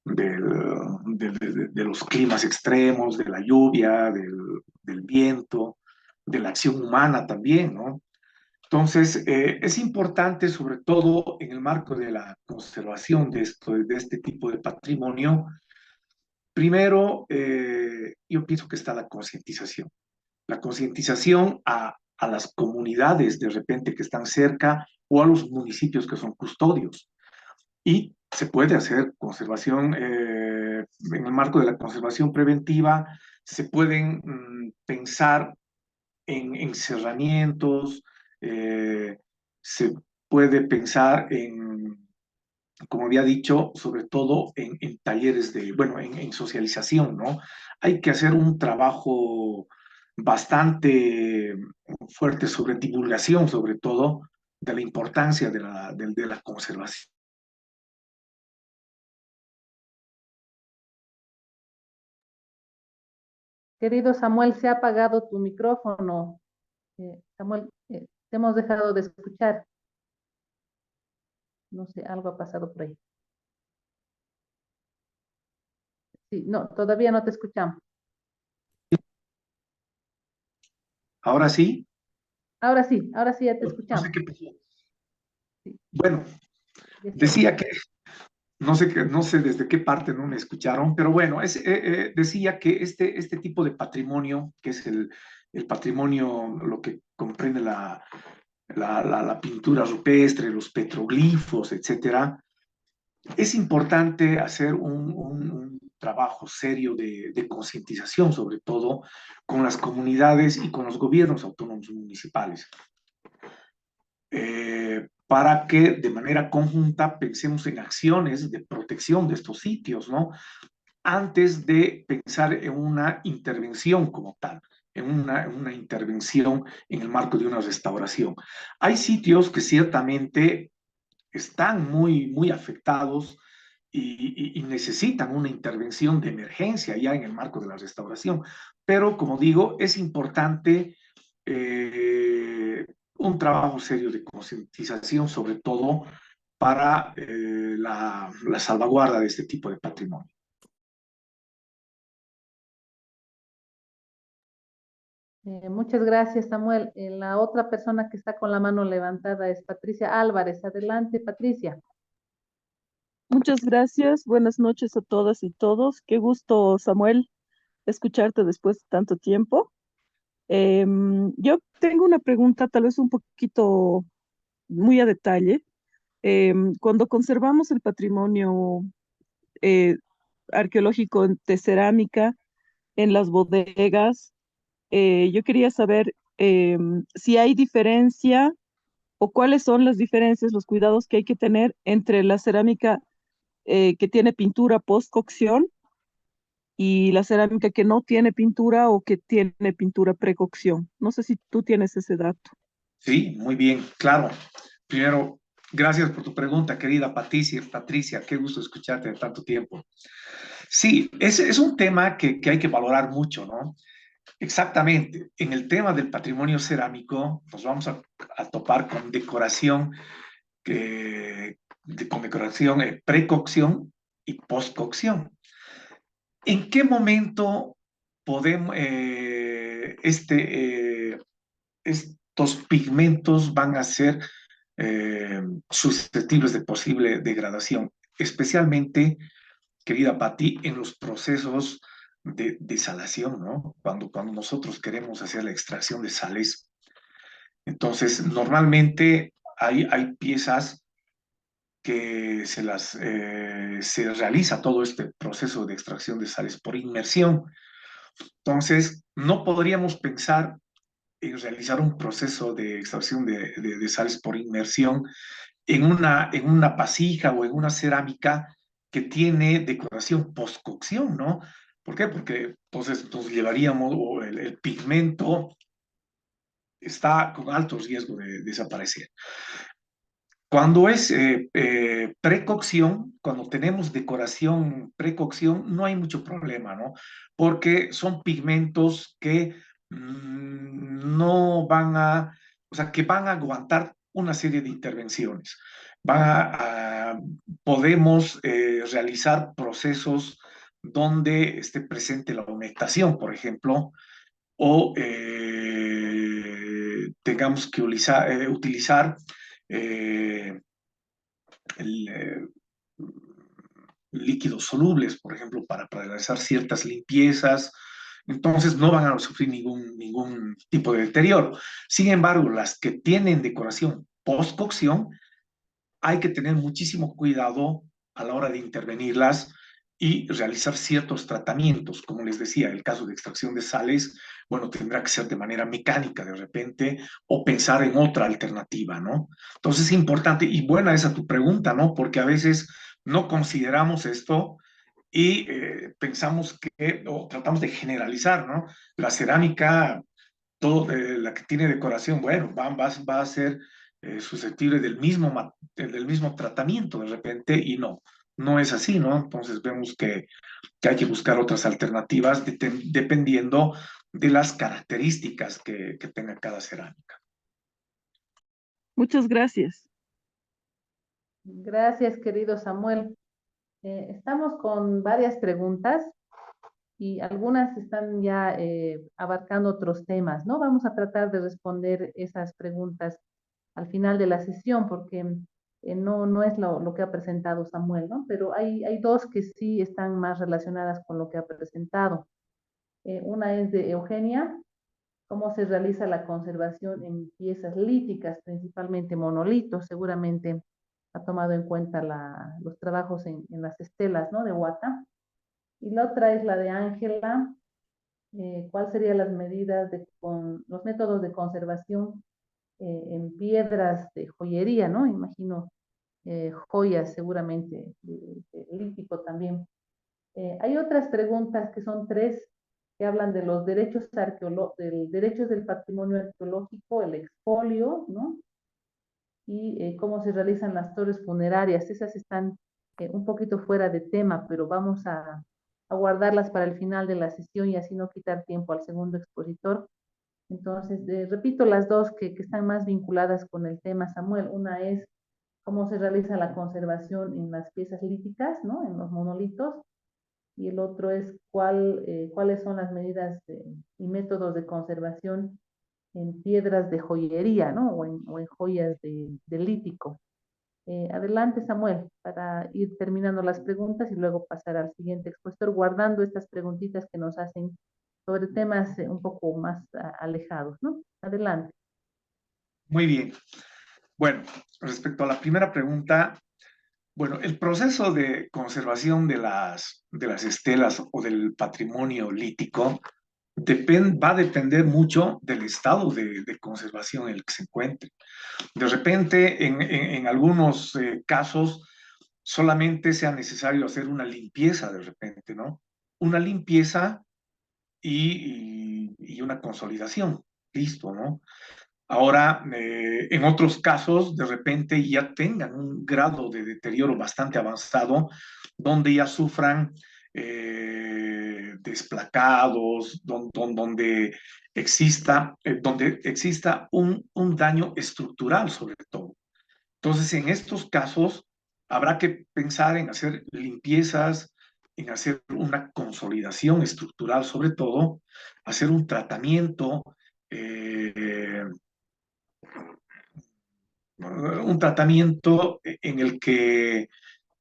de los climas extremos, de la lluvia, del viento, de la acción humana también, ¿no? Entonces, es importante, sobre todo en el marco de la conservación de este tipo de patrimonio, primero, yo pienso que está la concientización a las comunidades de repente que están cerca o a los municipios que son custodios. Y se puede hacer conservación, en el marco de la conservación preventiva, se pueden pensar en encerramientos, se puede pensar en, como había dicho, sobre todo en talleres bueno, en socialización, ¿no? Hay que hacer un trabajo bastante fuerte sobre divulgación, sobre todo, de la importancia de la conservación. Querido Samuel, se ha apagado tu micrófono. Samuel, te hemos dejado de escuchar. No sé, algo ha pasado por ahí. Sí, no, todavía no te escuchamos. Ahora sí, Ahora sí ya te no sé escuchamos. qué pasó. Sí, Bueno, ya está bien. decía que no sé desde qué parte no me escucharon, pero bueno, decía que este tipo de patrimonio, que es el patrimonio, lo que comprende la pintura rupestre, los petroglifos, etcétera, es importante hacer un trabajo serio de concientización, sobre todo con las comunidades y con los gobiernos autónomos municipales, para que de manera conjunta pensemos en acciones de protección de estos sitios, ¿no? Antes de pensar en una intervención como tal, en una intervención en el marco de una restauración. Hay sitios que ciertamente están muy afectados y necesitan una intervención de emergencia ya en el marco de la restauración. Pero, como digo, es importante un trabajo serio de concientización, sobre todo para la salvaguarda de este tipo de patrimonio. Muchas gracias, Samuel. La otra persona que está con la mano levantada es Patricia Álvarez. Adelante, Patricia. Muchas gracias. Buenas noches a todas y todos. Qué gusto, Samuel, escucharte después de tanto tiempo. Yo tengo una pregunta, tal vez un poquito muy a detalle. Cuando conservamos el patrimonio eh, arqueológico de cerámica en las bodegas, yo quería saber si hay diferencia o cuáles son las diferencias, los cuidados que hay que tener entre la cerámica que tiene pintura post-cocción y la cerámica que no tiene pintura o que tiene pintura precocción. No sé si tú tienes ese dato. Sí, muy bien, claro. Primero, gracias por tu pregunta, querida Patricia. Patricia, qué gusto escucharte de tanto tiempo. Sí, es un tema que hay que valorar mucho, ¿no? Exactamente. En el tema del patrimonio cerámico, nos vamos a topar con decoración, con decoración precocción y postcocción. ¿En qué momento podemos, estos pigmentos van a ser susceptibles de posible degradación? Especialmente, querida Patti, en los procesos de desalación, ¿no? Cuando nosotros queremos hacer la extracción de sales. Entonces, normalmente hay piezas que se realiza todo este proceso de extracción de sales por inmersión. Entonces, no podríamos pensar en realizar un proceso de extracción de sales por inmersión en una vasija o en una cerámica que tiene decoración postcocción, ¿no? ¿Por qué? Porque entonces llevaríamos, o el pigmento está con alto riesgo de desaparecer. Cuando es precocción, cuando tenemos decoración precocción, no hay mucho problema, ¿no? Porque son pigmentos que no van a, o sea, que van a aguantar una serie de intervenciones. Podemos realizar procesos donde esté presente la humectación, por ejemplo, o tengamos que utilizar eh, líquidos solubles, por ejemplo, para realizar ciertas limpiezas. Entonces no van a sufrir ningún tipo de deterioro. Sin embargo, las que tienen decoración post-cocción, hay que tener muchísimo cuidado a la hora de intervenirlas y realizar ciertos tratamientos. Como les decía, el caso de extracción de sales, bueno, tendrá que ser de manera mecánica de repente o pensar en otra alternativa, ¿no? Entonces es importante y buena esa tu pregunta, ¿no? Porque a veces no consideramos esto y pensamos que, o tratamos de generalizar, ¿no? La cerámica, todo, la que tiene decoración, bueno, va a ser susceptible del mismo tratamiento de repente, y no es así, ¿no? Entonces vemos que hay que buscar otras alternativas dependiendo de las características que tenga cada cerámica. Muchas gracias. Gracias, querido Samuel. Estamos con varias preguntas y algunas están ya abarcando otros temas, ¿no? Vamos a tratar de responder esas preguntas al final de la sesión porque no es lo que ha presentado Samuel, ¿no? Pero hay dos que sí están más relacionadas con lo que ha presentado. Una es de Eugenia: ¿cómo se realiza la conservación en piezas líticas, principalmente monolitos? Seguramente ha tomado en cuenta los trabajos en las estelas, ¿no?, de Huata. Y la otra es la de Ángela: ¿cuáles serían las medidas los métodos de conservación en piedras de joyería, ¿no? Imagino joyas seguramente, de lítico también. Hay otras preguntas que son tres, que hablan de los derechos del patrimonio arqueológico, el expolio, ¿no? Y cómo se realizan las torres funerarias. Esas están un poquito fuera de tema, pero vamos a guardarlas para el final de la sesión y así no quitar tiempo al segundo expositor. Entonces, repito las dos que están más vinculadas con el tema, Samuel. Una es cómo se realiza la conservación en las piezas líticas, ¿no?, en los monolitos. Y el otro es cuáles son las medidas y métodos de conservación en piedras de joyería, ¿no?, o en joyas de lítico. Adelante, Samuel, para ir terminando las preguntas y luego pasar al siguiente expositor, guardando estas preguntitas que nos hacen sobre temas un poco más alejados, ¿no? Adelante. Muy bien. Bueno, respecto a la primera pregunta, bueno, el proceso de conservación de las estelas o del patrimonio lítico va a depender mucho del estado de conservación en el que se encuentre. De repente, en algunos casos, solamente sea necesario hacer una limpieza de repente, ¿no? Una limpieza y una consolidación. Listo, ¿no? Ahora, en otros casos, de repente ya tengan un grado de deterioro bastante avanzado, donde ya sufran desplacados, donde exista un daño estructural sobre todo. Entonces, en estos casos, habrá que pensar en hacer limpiezas, en hacer una consolidación estructural sobre todo, hacer un tratamiento en el que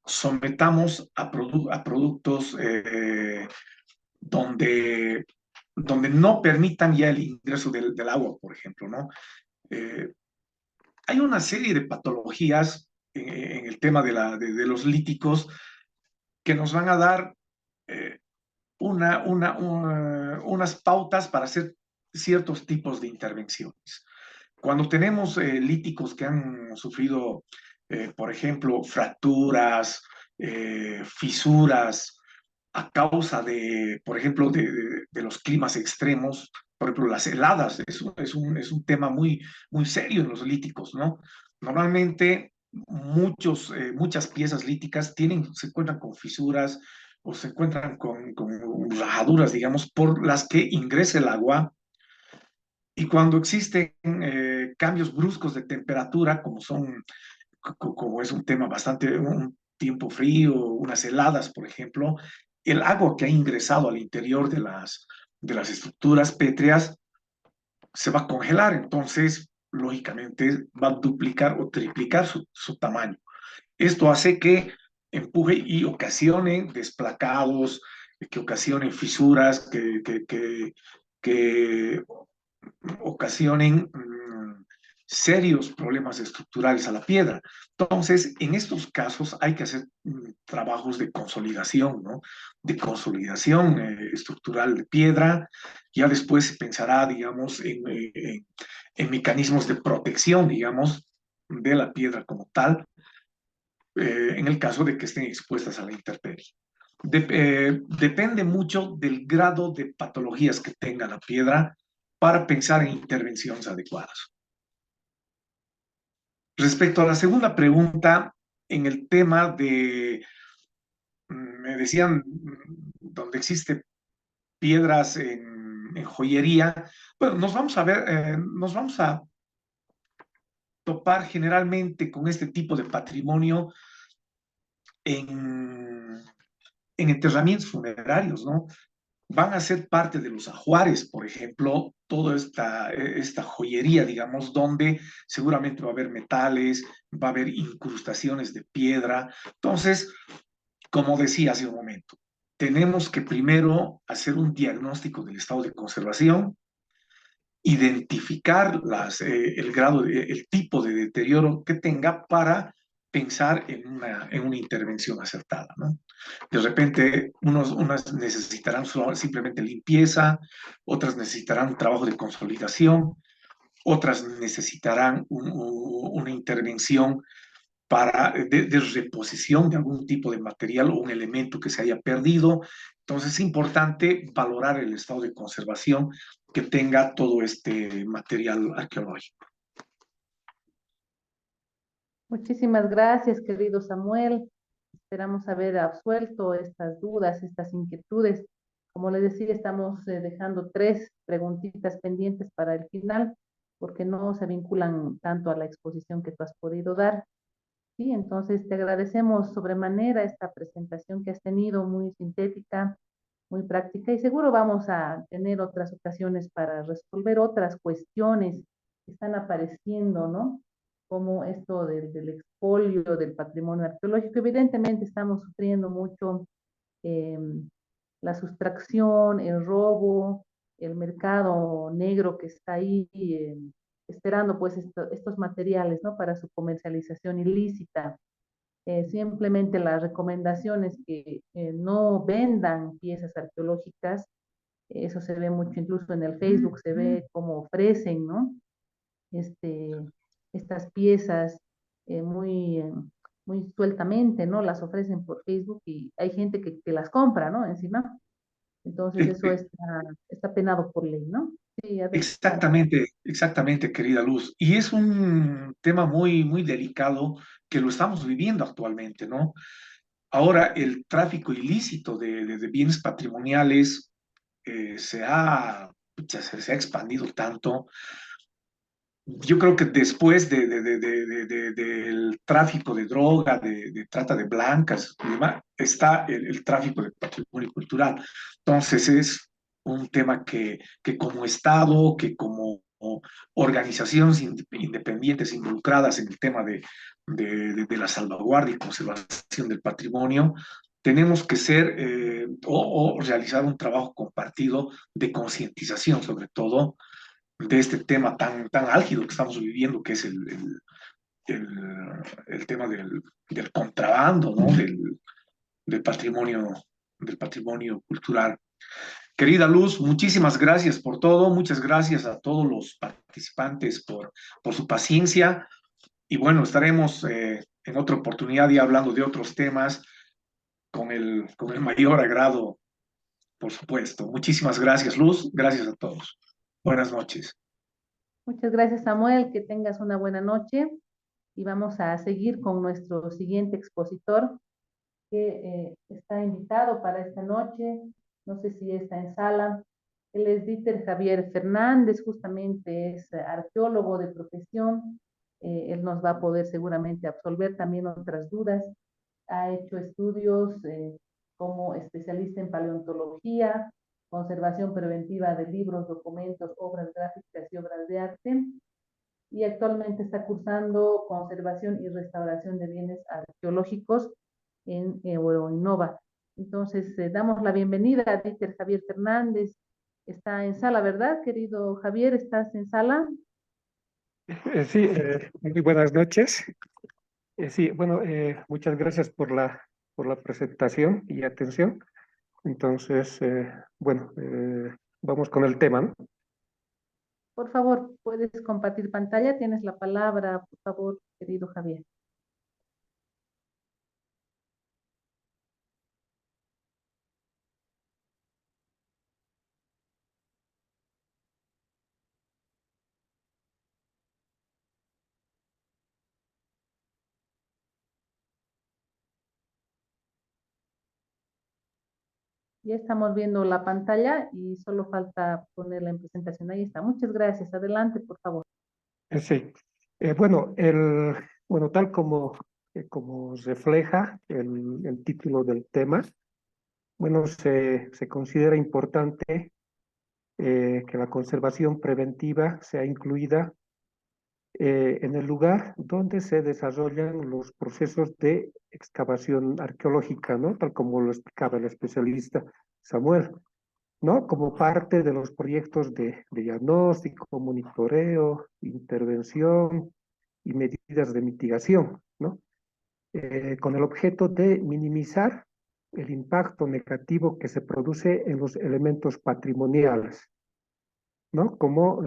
sometamos a productos donde, donde no permitan ya el ingreso del agua, por ejemplo, ¿no? Hay una serie de patologías en el tema de los líticos que nos van a dar eh, unas pautas para hacer ciertos tipos de intervenciones. Cuando tenemos líticos que han sufrido, por ejemplo, fracturas, fisuras, a causa por ejemplo, de los climas extremos, por ejemplo, las heladas, es un tema muy serio en los líticos, ¿no? Normalmente, muchas piezas líticas se encuentran con fisuras o se encuentran con rajaduras, digamos, por las que ingresa el agua. Y cuando existen cambios bruscos de temperatura, como es un tema un tiempo frío, unas heladas, por ejemplo, el agua que ha ingresado al interior de las estructuras pétreas se va a congelar, entonces, lógicamente, va a duplicar o triplicar su tamaño. Esto hace que empuje y ocasione desplacados, que ocasionen fisuras, que ocasionen serios problemas estructurales a la piedra. Entonces, en estos casos hay que hacer trabajos de consolidación, ¿no? De consolidación estructural de piedra. Ya después se pensará, digamos, en mecanismos de protección, digamos, de la piedra como tal, en el caso de que estén expuestas a la intemperie. Depende mucho del grado de patologías que tenga la piedra para pensar en intervenciones adecuadas. Respecto a la segunda pregunta, en el tema de, me decían, donde existe piedras en joyería, bueno, nos vamos a topar generalmente con este tipo de patrimonio en, en enterramientos funerarios, ¿no? Van a ser parte de los ajuares, por ejemplo, toda esta joyería, digamos, donde seguramente va a haber metales, va a haber incrustaciones de piedra. Entonces, como decía hace un momento, tenemos que primero hacer un diagnóstico del estado de conservación, identificar el grado, el tipo de deterioro que tenga para pensar en una intervención acertada, ¿no? De repente, unas necesitarán simplemente limpieza, otras necesitarán un trabajo de consolidación, otras necesitarán una intervención de reposición de algún tipo de material o un elemento que se haya perdido. Entonces es importante valorar el estado de conservación que tenga todo este material arqueológico. Muchísimas gracias, querido Samuel. Esperamos haber absuelto estas dudas, estas inquietudes. Como les decía, estamos dejando tres preguntitas pendientes para el final, porque no se vinculan tanto a la exposición que tú has podido dar. Sí, entonces te agradecemos sobremanera esta presentación que has tenido, muy sintética, muy práctica, y seguro vamos a tener otras ocasiones para resolver otras cuestiones que están apareciendo, ¿no? Como esto del expolio del patrimonio arqueológico. Evidentemente estamos sufriendo mucho eh, la sustracción, el robo, el mercado negro que está ahí esperando pues estos materiales, ¿no? Para su comercialización ilícita. Simplemente la recomendación es que no vendan piezas arqueológicas. Eso se ve mucho, incluso en el Facebook se ve cómo ofrecen, ¿no? Este, estas piezas muy sueltamente, ¿no? Las ofrecen por Facebook y hay gente que las compra, ¿no? Encima. Entonces eso está penado por ley, ¿no? Sí, adelante. Exactamente, exactamente, querida Luz. Y es un tema muy, muy delicado que lo estamos viviendo actualmente, ¿no? Ahora, el tráfico ilícito de bienes patrimoniales se ha expandido tanto. Yo creo que después del tráfico de droga, de trata de blancas y demás, está el tráfico de patrimonio cultural. Entonces es un tema que como Estado, que como organizaciones independientes involucradas en el tema de la salvaguardia y conservación del patrimonio, tenemos que ser o realizar un trabajo compartido de concientización, sobre todo de este tema tan álgido que estamos viviendo, que es el, el tema del contrabando, ¿no? Del patrimonio, del patrimonio cultural. Querida Luz, muchísimas gracias por todo, muchas gracias a todos los participantes por su paciencia y bueno, estaremos en otra oportunidad ya hablando de otros temas con el mayor agrado, por supuesto. Muchísimas gracias, Luz, gracias a todos. Buenas noches. Muchas gracias, Samuel. Que tengas una buena noche y vamos a seguir con nuestro siguiente expositor que está invitado para esta noche. No sé si está en sala. Él es Dieter Javier Fernández, justamente es arqueólogo de profesión. Él nos va a poder seguramente absolver también otras dudas. Ha hecho estudios como especialista en paleontología, conservación preventiva de libros, documentos, obras gráficas y obras de arte, y actualmente está cursando conservación y restauración de bienes arqueológicos en Euroinnova. Entonces, damos la bienvenida a Dieter Javier Fernández. Está en sala, ¿verdad, querido Javier? ¿Estás en sala? Sí, muy buenas noches. Sí, bueno, muchas gracias por la presentación y atención. Entonces, bueno, vamos con el tema, ¿no? Por favor, puedes compartir pantalla. Tienes la palabra, por favor, querido Javier. Ya estamos viendo la pantalla y solo falta ponerla en presentación. Ahí está. Muchas gracias. Adelante, por favor. Sí. Bueno, tal como refleja el título del tema, bueno, se considera importante que la conservación preventiva sea incluida en el lugar donde se desarrollan los procesos de excavación arqueológica, ¿no? Tal como lo explicaba el especialista Samuel, ¿no? Como parte de los proyectos de diagnóstico, monitoreo, intervención y medidas de mitigación, ¿no? Con el objeto de minimizar el impacto negativo que se produce en los elementos patrimoniales, ¿no? Como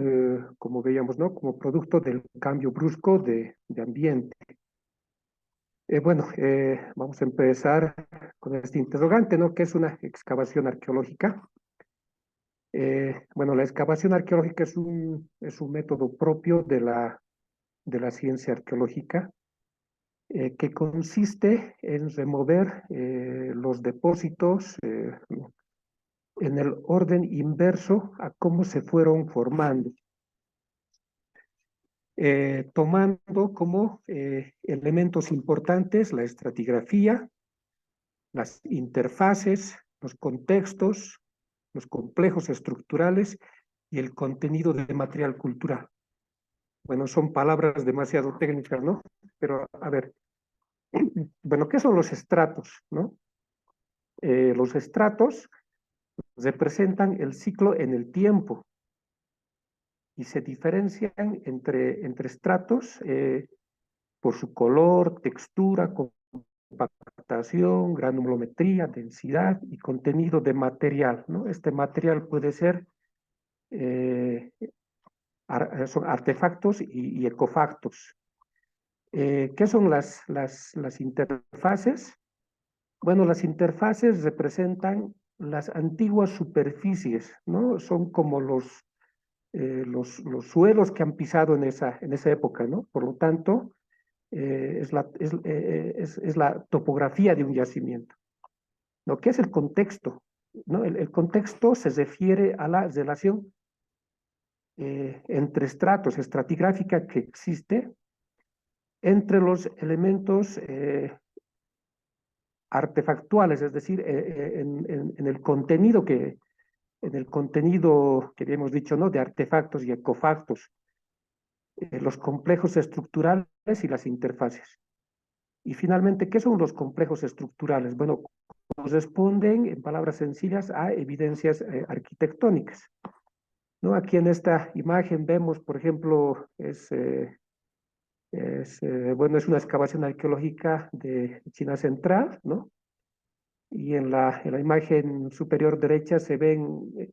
veíamos, ¿no? Como producto del cambio brusco de ambiente. Vamos a empezar con este interrogante, ¿no? ¿Qué es una excavación arqueológica? Bueno, la excavación arqueológica es un método propio de la ciencia arqueológica que consiste en remover los depósitos en el orden inverso a cómo se fueron formando, tomando como elementos importantes la estratigrafía, las interfaces, los contextos, los complejos estructurales y el contenido de material cultural. Bueno, son palabras demasiado técnicas, ¿no? Pero, a ver, bueno, ¿qué son los estratos, no? Los estratos representan el ciclo en el tiempo y se diferencian entre estratos por su color, textura, compactación, granulometría, densidad y contenido de material, ¿no? Este material puede ser son artefactos y ecofactos. ¿Qué son las interfaces? Bueno, las interfaces representan las antiguas superficies, ¿no? Son como los suelos que han pisado en esa época, ¿no? Por lo tanto, es la topografía de un yacimiento. ¿No? ¿Qué es el contexto? ¿No? El contexto se refiere a la relación entre estratos, estratigráfica que existe entre los elementos artefactuales, es decir, en el contenido que habíamos dicho, ¿no? De artefactos y ecofactos, los complejos estructurales y las interfaces. Y finalmente, ¿qué son los complejos estructurales? Bueno, corresponden, en palabras sencillas, a evidencias arquitectónicas, ¿no? Aquí en esta imagen vemos, por ejemplo, es una excavación arqueológica de China Central, ¿no? Y en la imagen superior derecha se ven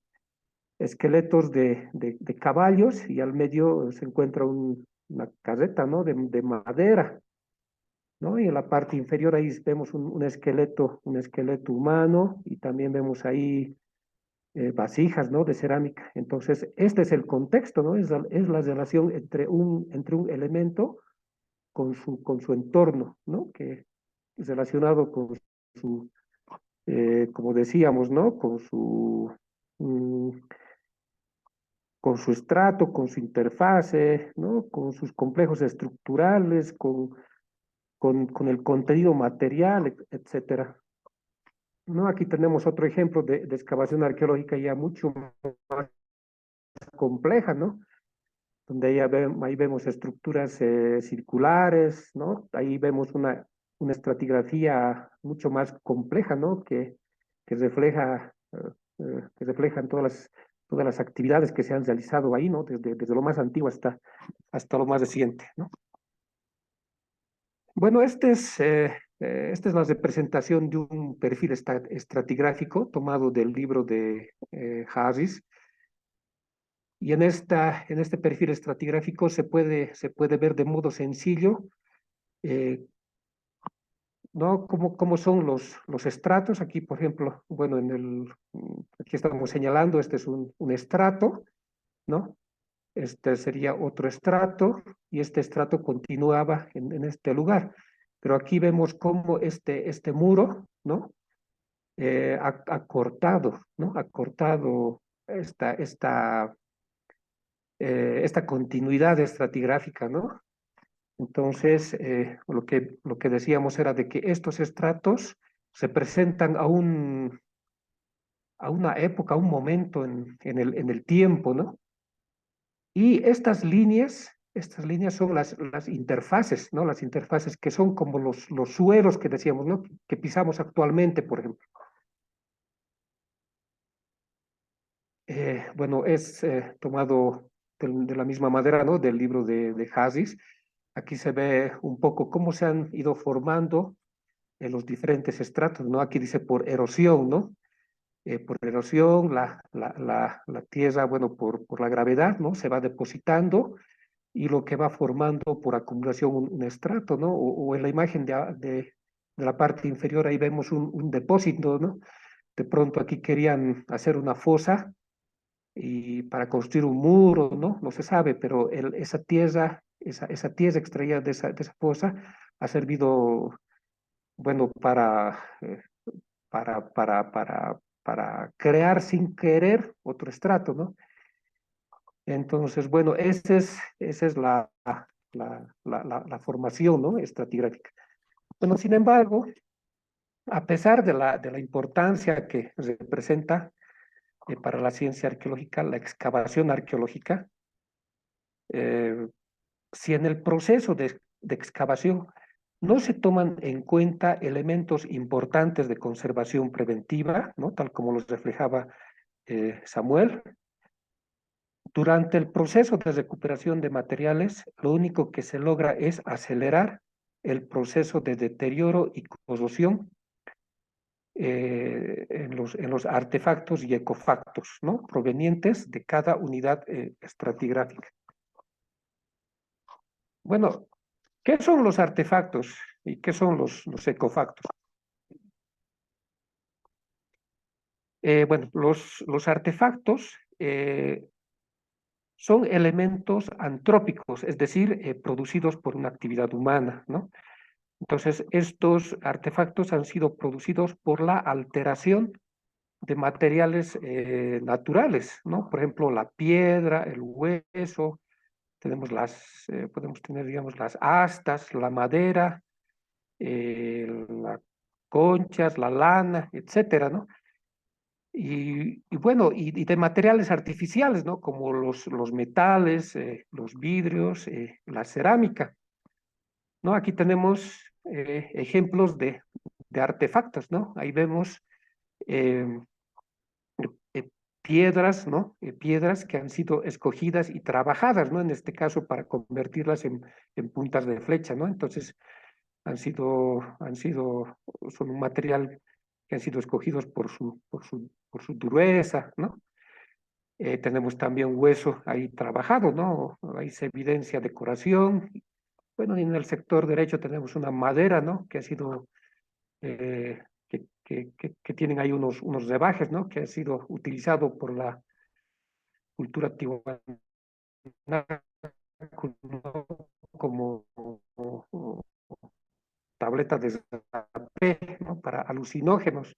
esqueletos de caballos y al medio se encuentra una carreta, ¿no? De madera, ¿no? Y en la parte inferior ahí vemos un esqueleto humano y también vemos ahí vasijas, ¿no? De cerámica. Entonces, este es el contexto, ¿no? Es la relación entre un elemento con su entorno, ¿no? Que es relacionado con su, como decíamos, ¿no? Mm, con su estrato, con su interfase, ¿no? Con sus complejos estructurales, con el contenido material, etcétera. ¿No? Aquí tenemos otro ejemplo de excavación arqueológica ya mucho más compleja, ¿no? Donde ahí vemos estructuras circulares, ¿no? Ahí vemos una estratigrafía mucho más compleja, ¿no? Que refleja, que reflejan todas las actividades que se han realizado ahí, ¿no? Desde lo más antiguo hasta lo más reciente, ¿no? Bueno, esta es la representación de un perfil estratigráfico tomado del libro de Harris. Y en este perfil estratigráfico se puede ver de modo sencillo, ¿no? Cómo son los estratos. Aquí, por ejemplo, bueno, aquí estamos señalando, este es un estrato, ¿no? Este sería otro estrato y este estrato continuaba en este lugar. Pero aquí vemos cómo este muro, ¿no? acortado, ¿no? Acortado esta continuidad estratigráfica, ¿no? Entonces, lo que decíamos era de que estos estratos se presentan a una época, a un momento en el tiempo, ¿no? Y estas líneas son las interfaces, ¿no? Las interfaces que son como los suelos que decíamos, ¿no? Que pisamos actualmente, por ejemplo. Bueno, es tomado de la misma manera, ¿no? Del libro de Hasis. Aquí se ve un poco cómo se han ido formando los diferentes estratos, ¿no? Aquí dice por erosión, ¿no? Por erosión, la tierra, bueno, por la gravedad, ¿no? Se va depositando y lo que va formando por acumulación un estrato, ¿no? O en la imagen de la parte inferior ahí vemos un depósito, ¿no? De pronto aquí querían hacer una fosa y para construir un muro, ¿no? No se sabe, pero esa tierra extraída de esa fosa ha servido, bueno, para crear sin querer otro estrato, ¿no? Entonces, bueno, esa es la formación, ¿no? Estratigráfica. Bueno, sin embargo, a pesar de la importancia que representa para la ciencia arqueológica, la excavación arqueológica, eh, si en el proceso de excavación no se toman en cuenta elementos importantes de conservación preventiva, ¿no? Tal como los reflejaba Samuel, durante el proceso de recuperación de materiales, lo único que se logra es acelerar el proceso de deterioro y corrosión en los artefactos y ecofactos, ¿no? Provenientes de cada unidad estratigráfica. Bueno, ¿qué son los artefactos y qué son los ecofactos? Bueno, los artefactos son elementos antrópicos, es decir, producidos por una actividad humana, ¿no? Entonces, estos artefactos han sido producidos por la alteración de materiales naturales, ¿no? Por ejemplo, la piedra, el hueso, podemos tener, digamos, las astas, la madera, las conchas, la lana, etcétera, ¿no? Y bueno, y de materiales artificiales, ¿no? Como los metales, los vidrios, la cerámica, ¿no? Aquí tenemos ejemplos de artefactos, ¿no? Ahí vemos eh, piedras, ¿no? Piedras que han sido escogidas y trabajadas, ¿no? En este caso para convertirlas en puntas de flecha, ¿no? Entonces son un material que han sido escogidos por su dureza, ¿no? Tenemos también hueso ahí trabajado, ¿no? Ahí se evidencia decoración. Bueno, y en el sector derecho tenemos una madera, ¿no? Que ha sido, que tienen ahí unos rebajes, ¿no? Que ha sido utilizado por la cultura tihuanaco, ¿no? Como tableta de rapé, ¿no? Para alucinógenos.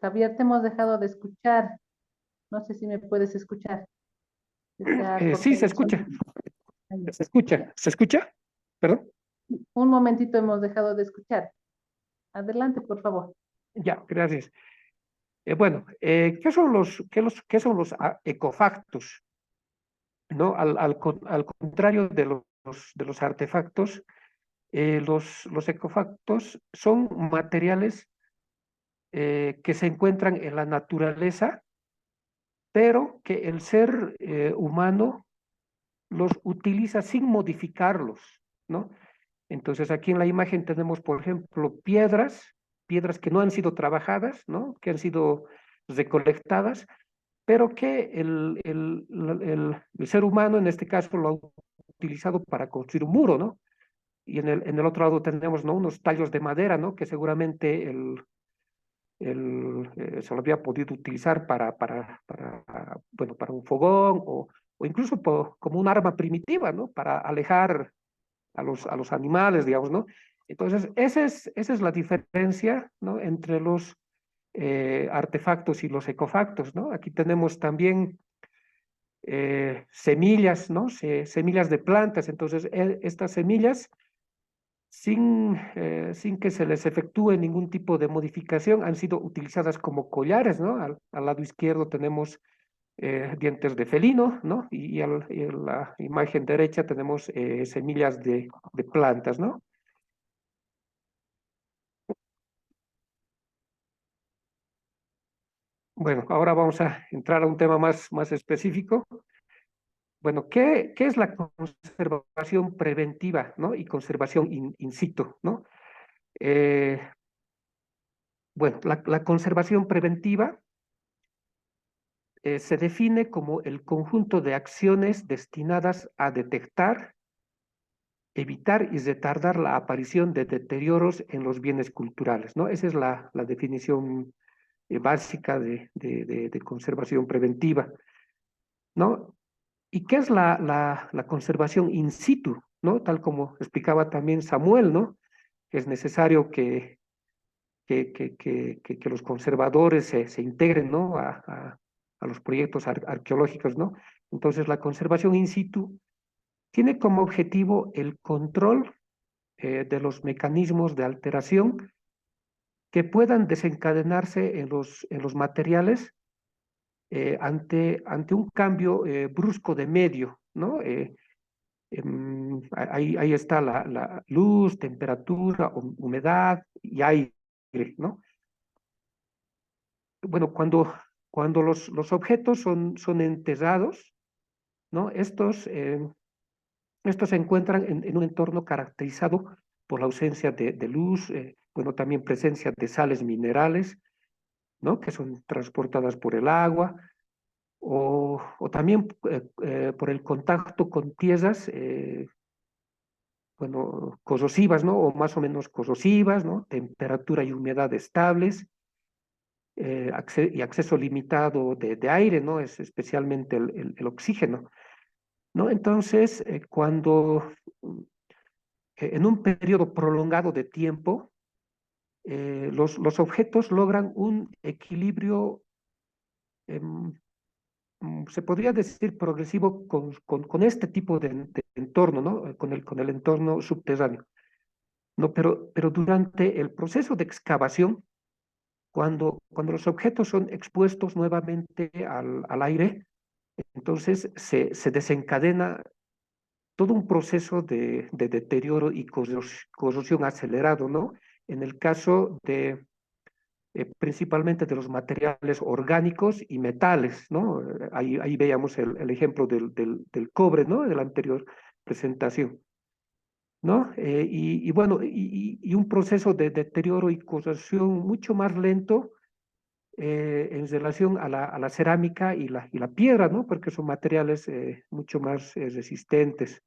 Javier, te hemos dejado de escuchar. No sé si me puedes escuchar. Sí, se escucha. Se escucha. ¿Se escucha? ¿Perdón? Un momentito hemos dejado de escuchar. Adelante, por favor. Ya, gracias. Bueno, ¿qué son los ecofactos? ¿No? Al contrario de los artefactos, los ecofactos son materiales que se encuentran en la naturaleza, pero que el ser humano los utiliza sin modificarlos, ¿no? Entonces aquí en la imagen tenemos, por ejemplo, piedras que no han sido trabajadas, ¿no? Que han sido recolectadas, pero que el ser humano en este caso lo ha utilizado para construir un muro, ¿no? Y en el otro lado tenemos, ¿no? Unos tallos de madera, ¿no? Que seguramente se lo había podido utilizar bueno, para un fogón o incluso como un arma primitiva, ¿no? Para alejar a los animales, digamos, ¿no? Entonces, esa es la diferencia, ¿no? Entre los artefactos y los ecofactos, ¿no? Aquí tenemos también semillas, ¿no? Semillas de plantas. Entonces, estas semillas, sin que se les efectúe ningún tipo de modificación, han sido utilizadas como collares, ¿no? Al lado izquierdo tenemos dientes de felino, ¿no? Y en la imagen derecha tenemos semillas de plantas, ¿no? Bueno, ahora vamos a entrar a un tema más específico. Bueno, ¿qué es la conservación preventiva, ¿no? Y conservación in situ, ¿no? Eh, bueno, la conservación preventiva se define como el conjunto de acciones destinadas a detectar, evitar y retardar la aparición de deterioros en los bienes culturales, ¿no? Esa es la definición básica de conservación preventiva, ¿no? ¿Y qué es la conservación in situ, ¿no? Tal como explicaba también Samuel, ¿no? Es necesario que los conservadores se integren, ¿no? A los proyectos arqueológicos, ¿no? Entonces, la conservación in situ tiene como objetivo el control de los mecanismos de alteración que puedan desencadenarse en los materiales ante un cambio brusco de medio, ¿no? Ahí está la luz, temperatura, humedad y aire, ¿no? Bueno, cuando los objetos son enterrados, ¿no? Estos se encuentran en un entorno caracterizado por la ausencia de luz, bueno, también presencia de sales minerales, ¿no? Que son transportadas por el agua, o también por el contacto con tierras, bueno, corrosivas, ¿no? O más o menos corrosivas, ¿no? Temperatura y humedad estables, y acceso limitado de aire, ¿no? Es especialmente el oxígeno, ¿no? Entonces, cuando en un periodo prolongado de tiempo, los objetos logran un equilibrio, em, se podría decir progresivo con este tipo de entorno, ¿no? Con el entorno subterráneo, ¿no? Pero durante el proceso de excavación, cuando los objetos son expuestos nuevamente al aire, entonces se desencadena todo un proceso de deterioro y corrosión acelerado, ¿no? En el caso principalmente de los materiales orgánicos y metales, ¿no? Ahí veíamos el ejemplo del cobre, ¿no? De la anterior presentación, ¿no? Y bueno, y un proceso de deterioro y corrosión mucho más lento en relación a la cerámica y la piedra, ¿no? Porque son materiales mucho más resistentes.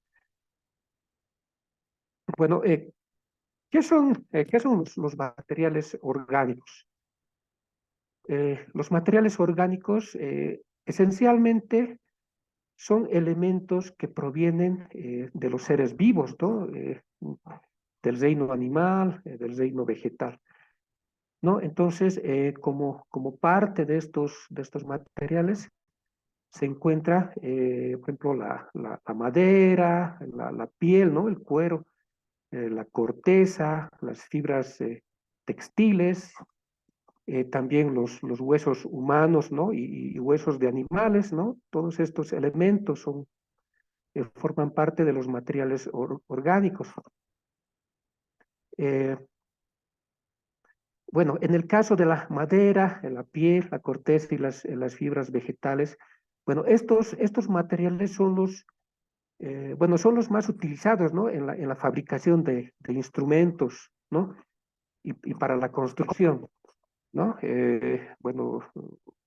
Bueno, qué son los materiales orgánicos? Los materiales orgánicos esencialmente son elementos que provienen de los seres vivos, ¿no? Del reino animal, del reino vegetal, ¿no? Entonces, como parte de estos materiales se encuentra, por ejemplo, la madera, la piel, ¿no? El cuero, la corteza, las fibras textiles, también los huesos humanos, ¿no? Y huesos de animales, ¿no? Todos estos elementos forman parte de los materiales orgánicos. Eh, bueno, en el caso de la madera, la piel, la corteza y las fibras vegetales, bueno, estos materiales son bueno, son los más utilizados, ¿no? En la fabricación de instrumentos, ¿no? Y para la construcción, ¿no? Bueno,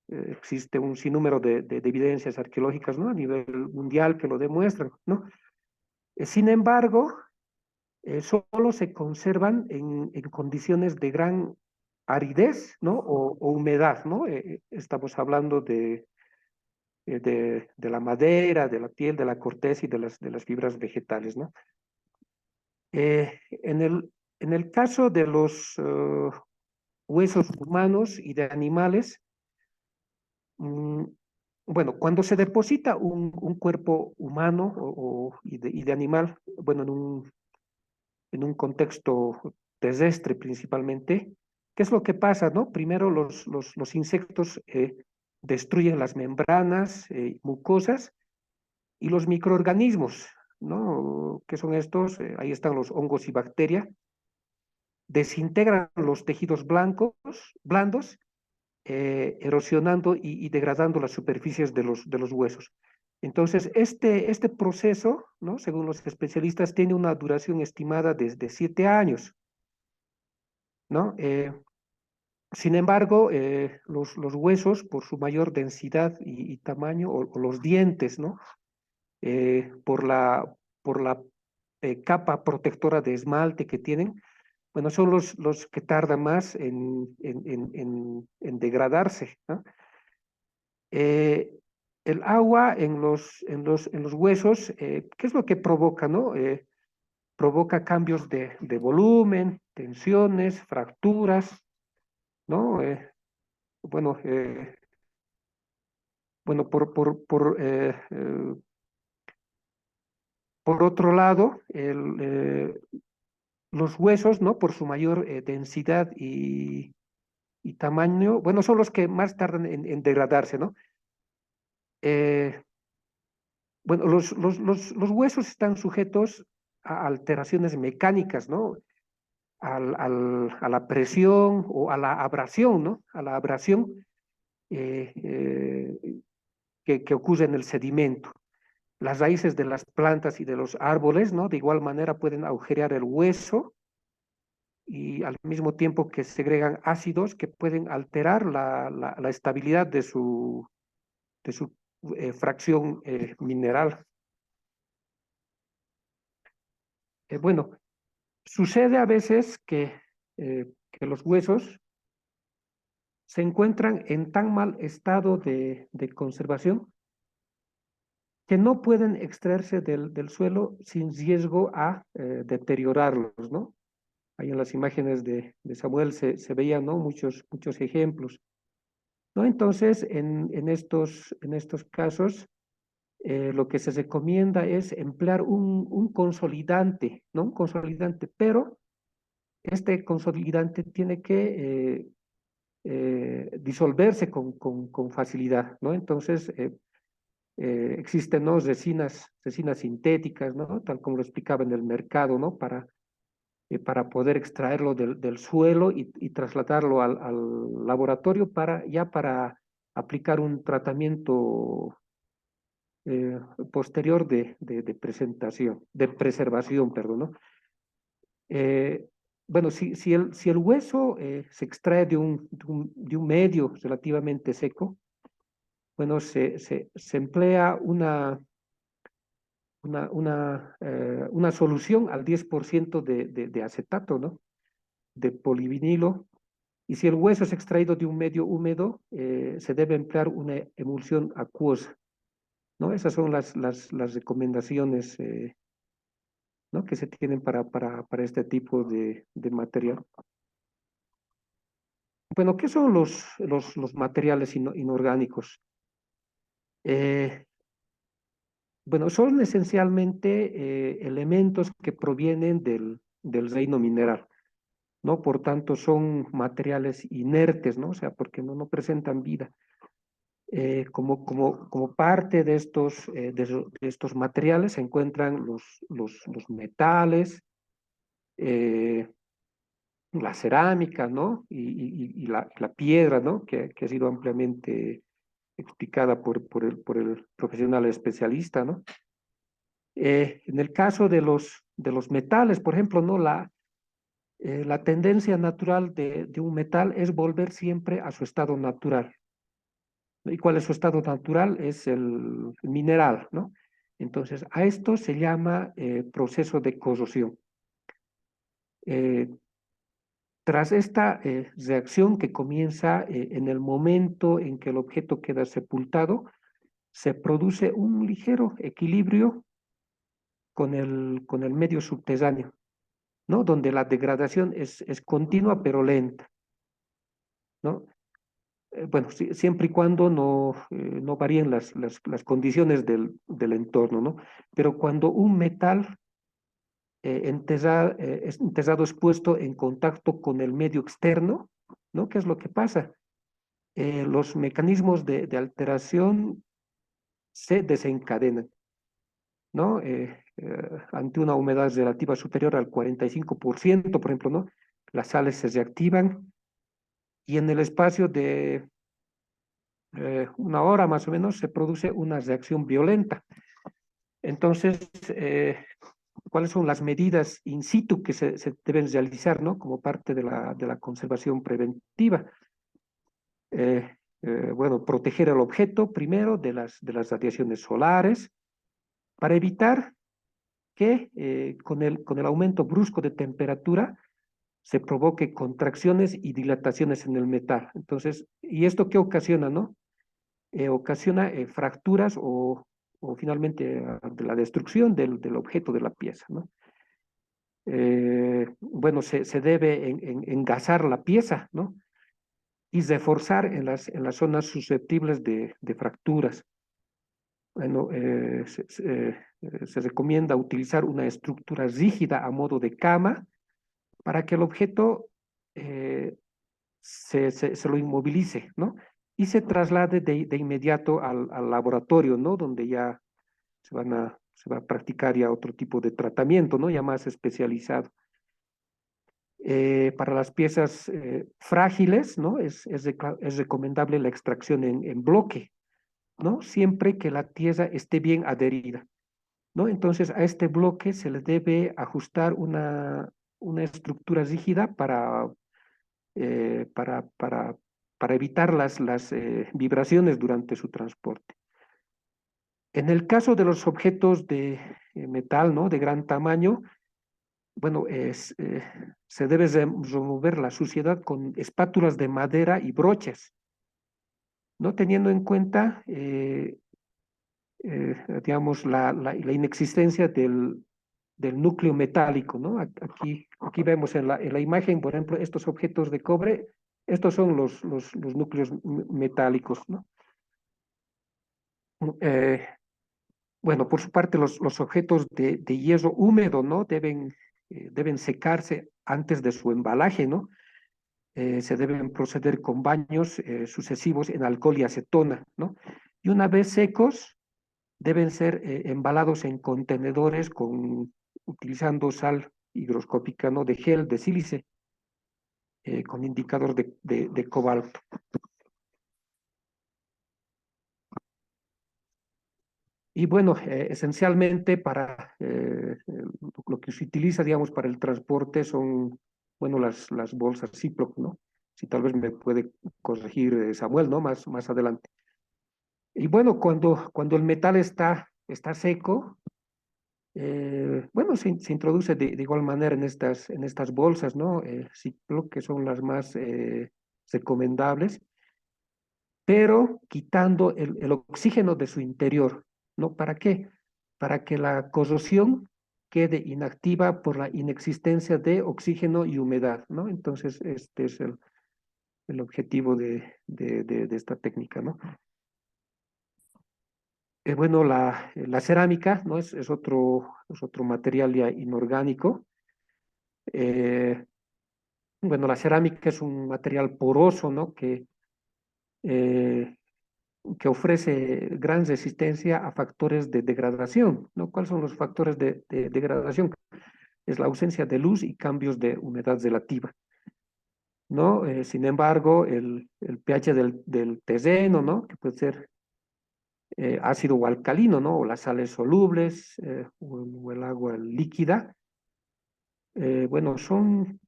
existe un sinnúmero de evidencias arqueológicas, ¿no? A nivel mundial que lo demuestran, ¿no? Sin embargo, solo se conservan en condiciones de gran aridez, ¿no? O humedad, ¿no? Estamos hablando de la madera, de la piel, de la corteza y de las fibras vegetales, ¿no? En el caso de los huesos humanos y de animales, mm, bueno, cuando se deposita un cuerpo humano y de animal, bueno, en un contexto terrestre principalmente, ¿qué es lo que pasa, no? Primero los insectos destruyen las membranas mucosas y los microorganismos, ¿no? ¿Qué son estos? Ahí están los hongos y bacterias, desintegran los tejidos blandos, erosionando y degradando las superficies de los huesos. Entonces, este proceso, ¿no? Según los especialistas, tiene una duración estimada de 7 años, ¿no? Sin embargo, los huesos, por su mayor densidad y tamaño, o los dientes, ¿no? Por la capa protectora de esmalte que tienen, bueno, son los que tardan más en degradarse, ¿no? Eh, el agua en los huesos, ¿qué es lo que provoca, no? Provoca cambios de volumen, tensiones, fracturas, ¿no? Bueno, bueno, por otro lado, los huesos, ¿no? Por su mayor densidad y tamaño, bueno, son los que más tardan en degradarse, ¿no? Eh, bueno, los huesos están sujetos a alteraciones mecánicas, ¿no? A la presión o a la abrasión, ¿no? A la abrasión eh, eh, que ocurre en el sedimento. Las raíces de las plantas y de los árboles, ¿no? De igual manera pueden agujerear el hueso y al mismo tiempo que segregan ácidos que pueden alterar la estabilidad de su fracción mineral. Bueno, sucede a veces que los huesos se encuentran en tan mal estado de conservación que no pueden extraerse del suelo sin riesgo a deteriorarlos, ¿no? Ahí en las imágenes de Samuel se veían, ¿no? Muchos ejemplos, ¿no? Entonces, en estos casos, lo que se recomienda es emplear un consolidante, ¿no? Un consolidante, pero este consolidante tiene que disolverse con facilidad, ¿no? Entonces, existen, ¿no? Resinas sintéticas, ¿no? Tal como lo explicaba en el mercado, ¿no? Para poder extraerlo del suelo y trasladarlo al laboratorio para aplicar un tratamiento posterior de preservación, perdón, ¿no? Eh, bueno, si el hueso se extrae de un medio relativamente seco, bueno, se emplea una solución al 10% de acetato, ¿no? De polivinilo. Y si el hueso es extraído de un medio húmedo, se debe emplear una emulsión acuosa, ¿no? Esas son las recomendaciones, ¿no? Que se tienen para este tipo de material. Bueno, ¿qué son los materiales inorgánicos? Eh, bueno, son esencialmente elementos que provienen del reino mineral, ¿no? Por tanto, son materiales inertes, ¿no? O sea, porque no presentan vida. Como parte de estos materiales se encuentran los metales, eh, la cerámica, ¿no? Y la piedra, ¿no? Que ha sido ampliamente explicada por el profesional especialista, ¿no? En el caso de los metales, por ejemplo, ¿no? La tendencia natural de un metal es volver siempre a su estado natural. ¿Y cuál es su estado natural? Es el mineral, ¿no? Entonces, a esto se llama proceso de corrosión. Eh, Tras esta reacción que comienza en el momento en que el objeto queda sepultado, se produce un ligero equilibrio con el medio subterráneo. ¿no? Donde la degradación es continua pero lenta, ¿no? Bueno, siempre y cuando no varíen las condiciones del entorno, ¿no? Pero cuando un metal es enterrado expuesto en contacto con el medio externo, ¿no? ¿Qué es lo que pasa? Los mecanismos de alteración se desencadenan, ¿no? Ante una humedad relativa superior al 45%, por ejemplo, ¿no? Las sales se reactivan y en el espacio de una hora más o menos se produce una reacción violenta. Entonces, ¿cuáles son las medidas in situ que se deben realizar, ¿no? Como parte de la conservación preventiva? Bueno, proteger el objeto primero de las radiaciones solares para evitar que con el aumento brusco de temperatura se provoque contracciones y dilataciones en el metal. Entonces, ¿y esto qué ocasiona, no? Ocasiona fracturas o finalmente de la destrucción del objeto de la pieza, ¿no? Bueno, se debe engasar la pieza, ¿no? Y reforzar en las zonas susceptibles de fracturas. Bueno, se recomienda utilizar una estructura rígida a modo de cama para que el objeto se lo inmovilice, ¿no? Y se traslade de inmediato al laboratorio, ¿no? Donde ya se va a practicar ya otro tipo de tratamiento, ¿no? Ya más especializado. Para las piezas frágiles, ¿no? Es recomendable la extracción en bloque, ¿no? Siempre que la tierra esté bien adherida, ¿no? Entonces a este bloque se le debe ajustar una estructura rígida eh, para, para, para evitar las vibraciones durante su transporte. En el caso de los objetos de metal, ¿no? De gran tamaño, bueno, se debe remover la suciedad con espátulas de madera y broches, ¿no? Teniendo en cuenta, digamos, la inexistencia del núcleo metálico, ¿no? Aquí vemos en la imagen, por ejemplo, estos objetos de cobre, estos son los núcleos metálicos, ¿no? Eh, bueno, por su parte, los objetos de hierro húmedo, ¿no? Deben secarse antes de su embalaje, ¿no? Se deben proceder con baños sucesivos en alcohol y acetona, ¿no? Y una vez secos, deben ser embalados en contenedores utilizando sal higroscópica, ¿no? De gel, de sílice, con indicador de cobalto. Y bueno, esencialmente lo que se utiliza, digamos, para el transporte son, bueno, las bolsas Ziploc, ¿no? Si tal vez me puede corregir Samuel, ¿no? Más adelante. Y bueno, cuando el metal está seco, bueno, se introduce de igual manera en estas bolsas, ¿no? Ziploc, que son las más recomendables, pero quitando el oxígeno de su interior, ¿no? ¿Para qué? Para que la corrosión quede inactiva por la inexistencia de oxígeno y humedad, ¿no? Entonces, este es el objetivo de esta técnica, ¿no? Bueno, la cerámica, ¿no? Es otro material ya inorgánico. Eh, bueno, la cerámica es un material poroso, ¿no? Eh, que ofrece gran resistencia a factores de degradación, ¿no? ¿Cuáles son los factores de degradación? Es la ausencia de luz y cambios de humedad relativa, ¿no? Sin embargo, el pH del terreno, ¿no? Que puede ser ácido o alcalino, ¿no? O las sales solubles o el agua líquida, bueno, son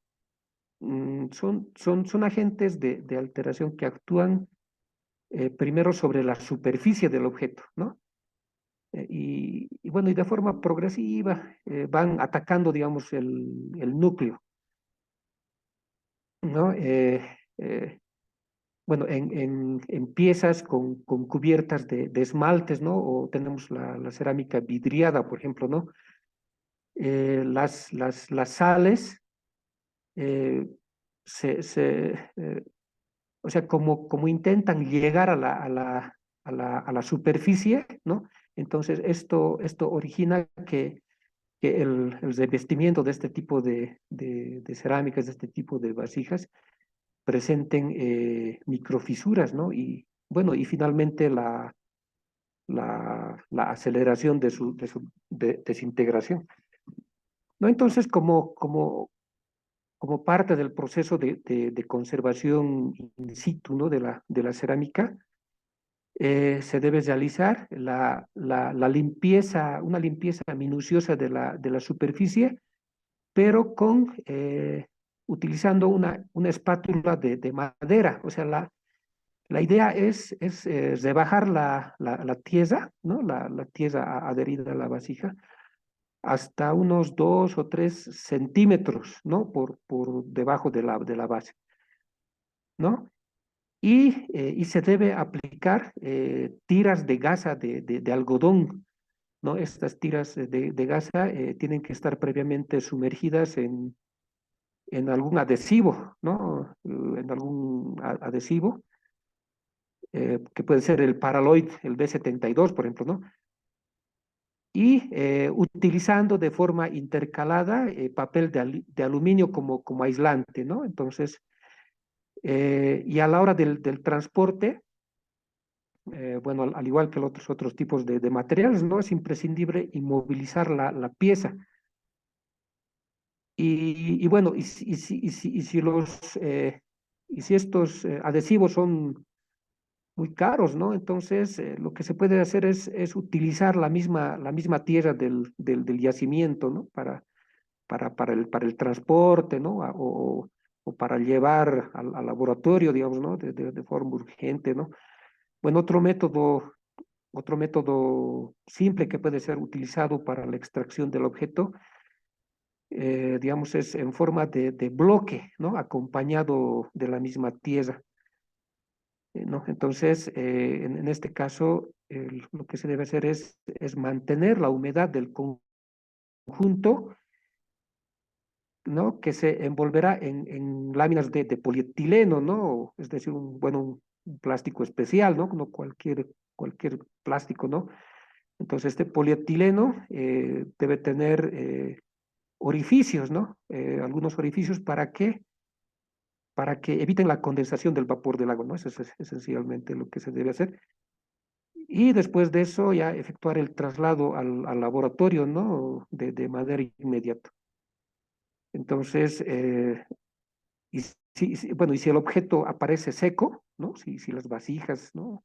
agentes de alteración que actúan primero sobre la superficie del objeto, ¿no? Y bueno, y de forma progresiva van atacando, digamos, el núcleo, ¿no? Bueno, en piezas con cubiertas de esmaltes, ¿no? O tenemos la cerámica vidriada, por ejemplo, ¿no? las sales, eh, o sea, como intentan llegar a la superficie, ¿no? Entonces, esto origina que el revestimiento de este tipo de cerámicas, de este tipo de vasijas, presenten microfisuras, ¿no? Y bueno, y finalmente la aceleración de su desintegración, ¿no? Entonces, como parte del proceso de conservación in situ, ¿no? De la cerámica, se debe realizar la limpieza, una limpieza minuciosa de la superficie, pero utilizando una espátula de madera. O sea, la idea es rebajar la tierra, ¿no? La tierra adherida a la vasija hasta unos 2 o 3 centímetros, ¿no? Por debajo de la base, ¿no? Y se debe aplicar tiras de gasa de algodón, ¿no? Estas tiras de gasa tienen que estar previamente sumergidas en algún adhesivo, ¿no? En algún adhesivo, que puede ser el Paraloid, el B72, por ejemplo, ¿no? Y utilizando de forma intercalada papel de aluminio como aislante, ¿no? Entonces, y a la hora del transporte, bueno, al igual que los otros tipos de materiales, ¿no? Es imprescindible inmovilizar la pieza. Y bueno, y si estos adhesivos son muy caros, ¿no? Entonces, lo que se puede hacer es utilizar la misma tierra del yacimiento, ¿no? Para el transporte, ¿no? O para llevar al laboratorio, digamos, ¿no? De forma urgente, ¿no? Bueno, otro método simple que puede ser utilizado para la extracción del objeto, digamos, es en forma de bloque, ¿no? Acompañado de la misma tierra, ¿no? Entonces, en este caso, lo que se debe hacer es mantener la humedad del conjunto, ¿no? Que se envolverá en láminas de polietileno, ¿no? Es decir, un plástico especial, ¿no? No cualquier plástico, ¿no? Entonces, este polietileno debe tener orificios, ¿no? Algunos orificios para que eviten la condensación del vapor del agua, ¿no? Eso es esencialmente lo que se debe hacer. Y después de eso ya efectuar el traslado al laboratorio, ¿no? De manera inmediata. Entonces, bueno, y si el objeto aparece seco, ¿no? Si las vasijas, ¿no?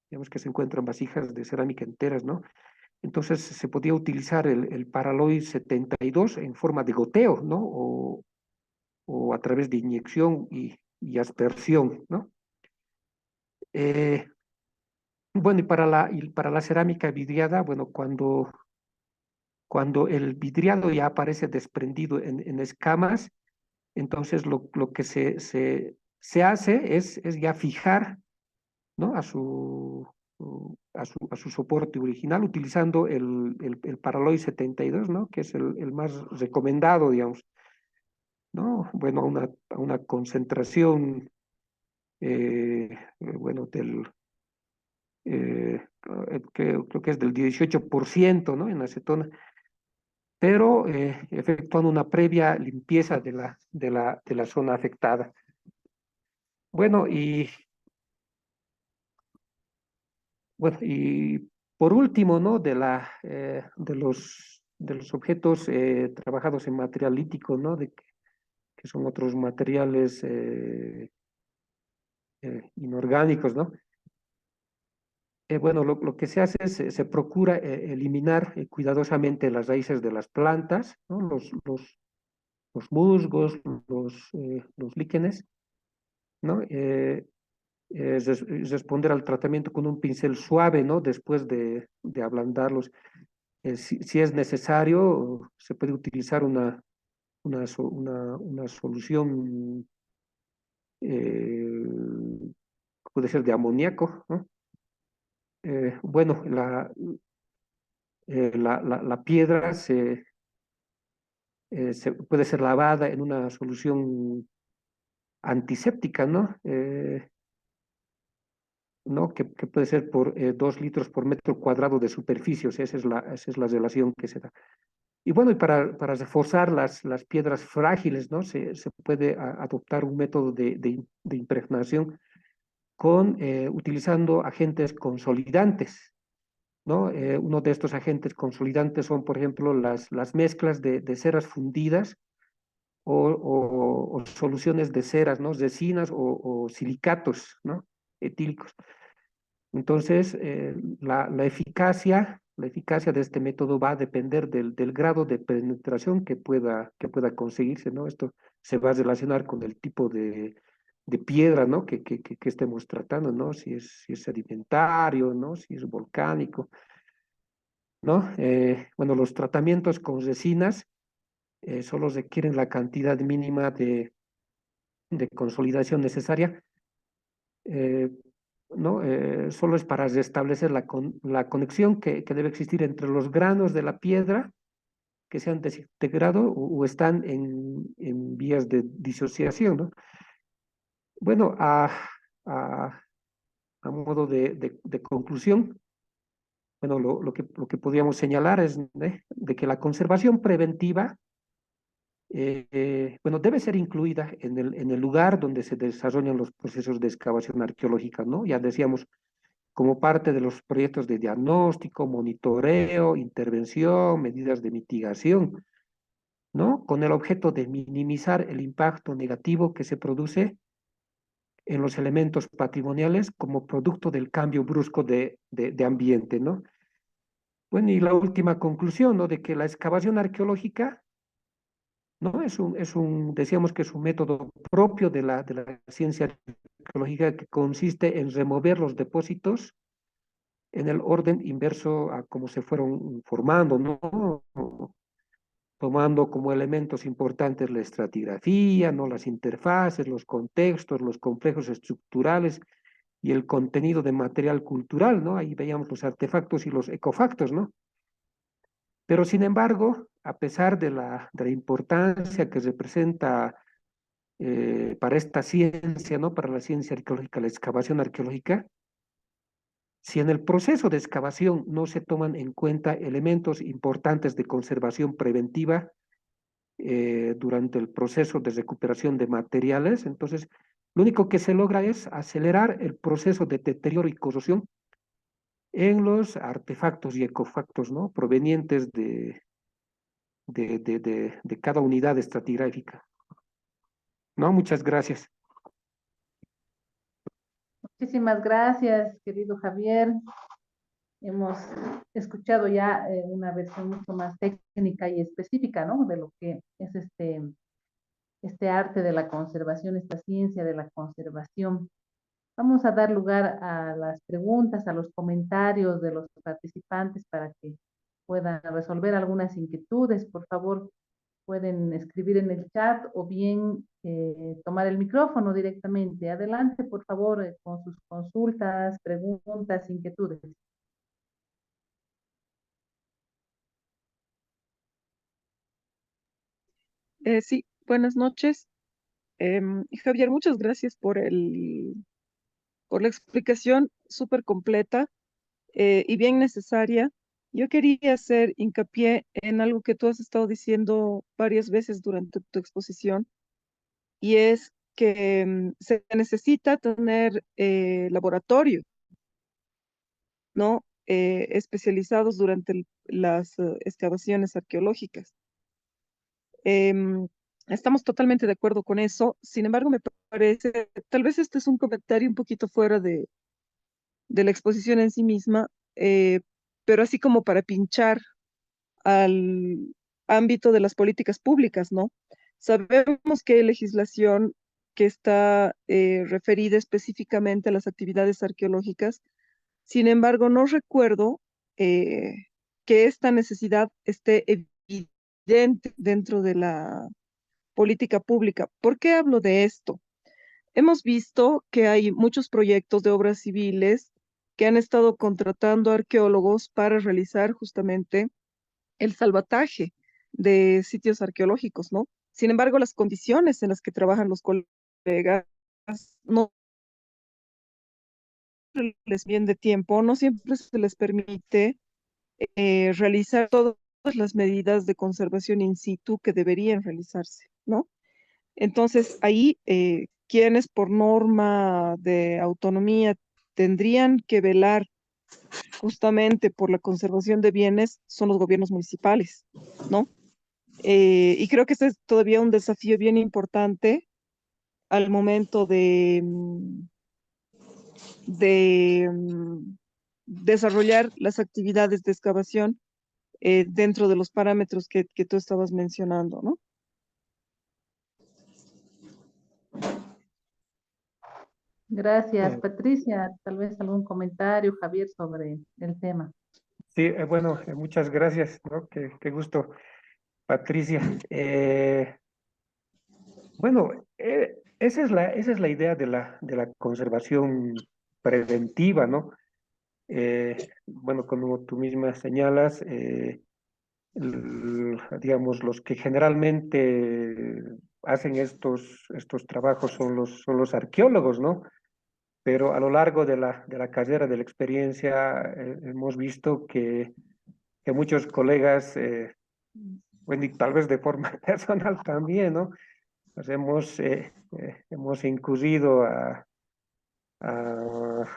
Digamos que se encuentran vasijas de cerámica enteras, ¿no? Entonces se podía utilizar el Paraloid 72 en forma de goteo, ¿no? O a través de inyección y aspersión, ¿no? Eh, bueno, y para la cerámica vidriada, bueno, cuando el vidriado ya aparece desprendido en escamas, entonces lo que se hace es ya fijar, ¿no? A su soporte original utilizando el Paraloid 72, ¿no? Que es el más recomendado, digamos, ¿no? Bueno, a una concentración, bueno, creo que es del 18%, ¿no? En acetona, pero efectuando una previa limpieza de la zona afectada. Bueno, y por último, ¿no? De los objetos trabajados en material lítico, ¿no? Que son otros materiales inorgánicos, ¿no? Bueno, lo que se hace es, se procura eliminar cuidadosamente las raíces de las plantas, ¿no? Los musgos, los líquenes, ¿no? Responder al tratamiento con un pincel suave, ¿no? Después de ablandarlos. Si es necesario, se puede utilizar una solución, eh, puede ser de amoníaco, ¿no? Bueno, la piedra puede ser lavada en una solución antiséptica, ¿no? ¿No? Que puede ser por 2 litros por metro cuadrado de superficie, o sea, esa es la relación que se da. Y bueno, y para reforzar las piedras frágiles, ¿no? Se puede adoptar un método de impregnación utilizando agentes consolidantes, ¿no? Uno de estos agentes consolidantes son, por ejemplo, las mezclas de ceras fundidas o soluciones de ceras, ¿no? Resinas o silicatos, ¿no? Etílicos. Entonces, la eficacia de este método va a depender del grado de penetración que pueda conseguirse, ¿no? Esto se va a relacionar con el tipo de piedra, ¿no? Que estemos tratando, ¿no? Si es sedimentario, ¿no? Si es volcánico, ¿no? Bueno, los tratamientos con resinas solo requieren la cantidad mínima de consolidación necesaria, eh, ¿no? Solo es para restablecer la conexión que debe existir entre los granos de la piedra que se han desintegrado o están en vías de disociación, ¿no? Bueno, a, a modo de conclusión, bueno, lo que podríamos señalar es de que la conservación preventiva, bueno, debe ser incluida en el lugar donde se desarrollan los procesos de excavación arqueológica, ¿no? Ya decíamos, como parte de los proyectos de diagnóstico, monitoreo, intervención, medidas de mitigación, ¿no? Con el objeto de minimizar el impacto negativo que se produce en los elementos patrimoniales como producto del cambio brusco de ambiente, ¿no? Bueno, y la última conclusión, ¿no? De que la excavación arqueológica, ¿no? Decíamos que es un método propio de la ciencia arqueológica que consiste en remover los depósitos en el orden inverso a cómo se fueron formando, ¿no? Tomando como elementos importantes la estratigrafía, ¿no? Las interfaces, los contextos, los complejos estructurales y el contenido de material cultural, ¿no? Ahí veíamos los artefactos y los ecofactos, ¿no? Pero sin embargo, a pesar de la importancia que representa para esta ciencia, ¿no? Para la ciencia arqueológica, la excavación arqueológica, si en el proceso de excavación no se toman en cuenta elementos importantes de conservación preventiva durante el proceso de recuperación de materiales, entonces lo único que se logra es acelerar el proceso de deterioro y corrosión en los artefactos y ecofactos, ¿no? Provenientes de cada unidad estratigráfica. ¿No? Muchas gracias. Muchísimas gracias, querido Javier. Hemos escuchado ya una versión mucho más técnica y específica, ¿no? De lo que es este arte de la conservación, esta ciencia de la conservación. Vamos a dar lugar a las preguntas, a los comentarios de los participantes para que puedan resolver algunas inquietudes. Por favor, pueden escribir en el chat o bien tomar el micrófono directamente. Adelante, por favor, con sus consultas, preguntas, inquietudes. Sí, buenas noches. Javier, muchas gracias por la explicación súper completa y bien necesaria. Yo quería hacer hincapié en algo que tú has estado diciendo varias veces durante tu exposición, y es que se necesita tener laboratorio, ¿no? Especializados durante las excavaciones arqueológicas. Em, Estamos totalmente de acuerdo con eso. Sin embargo, me parece, tal vez este es un comentario un poquito fuera de la exposición en sí misma, pero así como para pinchar al ámbito de las políticas públicas, ¿no? Sabemos que hay legislación que está referida específicamente a las actividades arqueológicas. Sin embargo, no recuerdo eh, que esta necesidad esté evidente dentro de la política pública. ¿Por qué hablo de esto? Hemos visto que hay muchos proyectos de obras civiles que han estado contratando arqueólogos para realizar justamente el salvataje de sitios arqueológicos, ¿no? Sin embargo, las condiciones en las que trabajan los colegas no les bien de tiempo, no siempre se les permite realizar todas las medidas de conservación in situ que deberían realizarse, ¿no? Entonces, ahí, quienes por norma de autonomía tendrían que velar justamente por la conservación de bienes son los gobiernos municipales, ¿no? Y creo que este es todavía un desafío bien importante al momento de desarrollar las actividades de excavación dentro de los parámetros que tú estabas mencionando, ¿no? Gracias, Eh, Patricia. Tal vez algún comentario, Javier, sobre el tema. sí, bueno, muchas gracias, ¿no? Qué gusto, Patricia. Bueno, esa es la idea de la conservación preventiva, ¿no? Bueno, como tú misma señalas, digamos, los que generalmente hacen estos trabajos son los arqueólogos, ¿no? Pero a lo largo de la carrera, de la experiencia, hemos visto que muchos colegas, bueno, y tal vez de forma personal también, ¿no? Pues hemos incurrido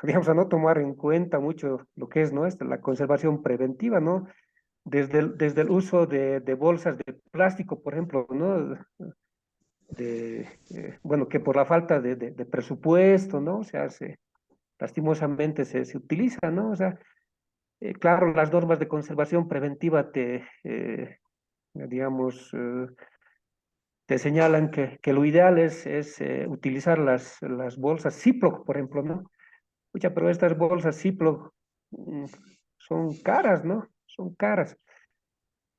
digamos, a no tomar en cuenta mucho lo que es, ¿no? La conservación preventiva, ¿no? Desde el uso de bolsas de plástico, por ejemplo, ¿no? Bueno, que por la falta de presupuesto, ¿no? O sea, lastimosamente se utiliza, ¿no? O sea, claro, las normas de conservación preventiva digamos, te señalan que lo ideal es utilizar las bolsas Ziploc, por ejemplo, ¿no? Pucha, pero estas bolsas Ziploc son caras, ¿no? Son caras.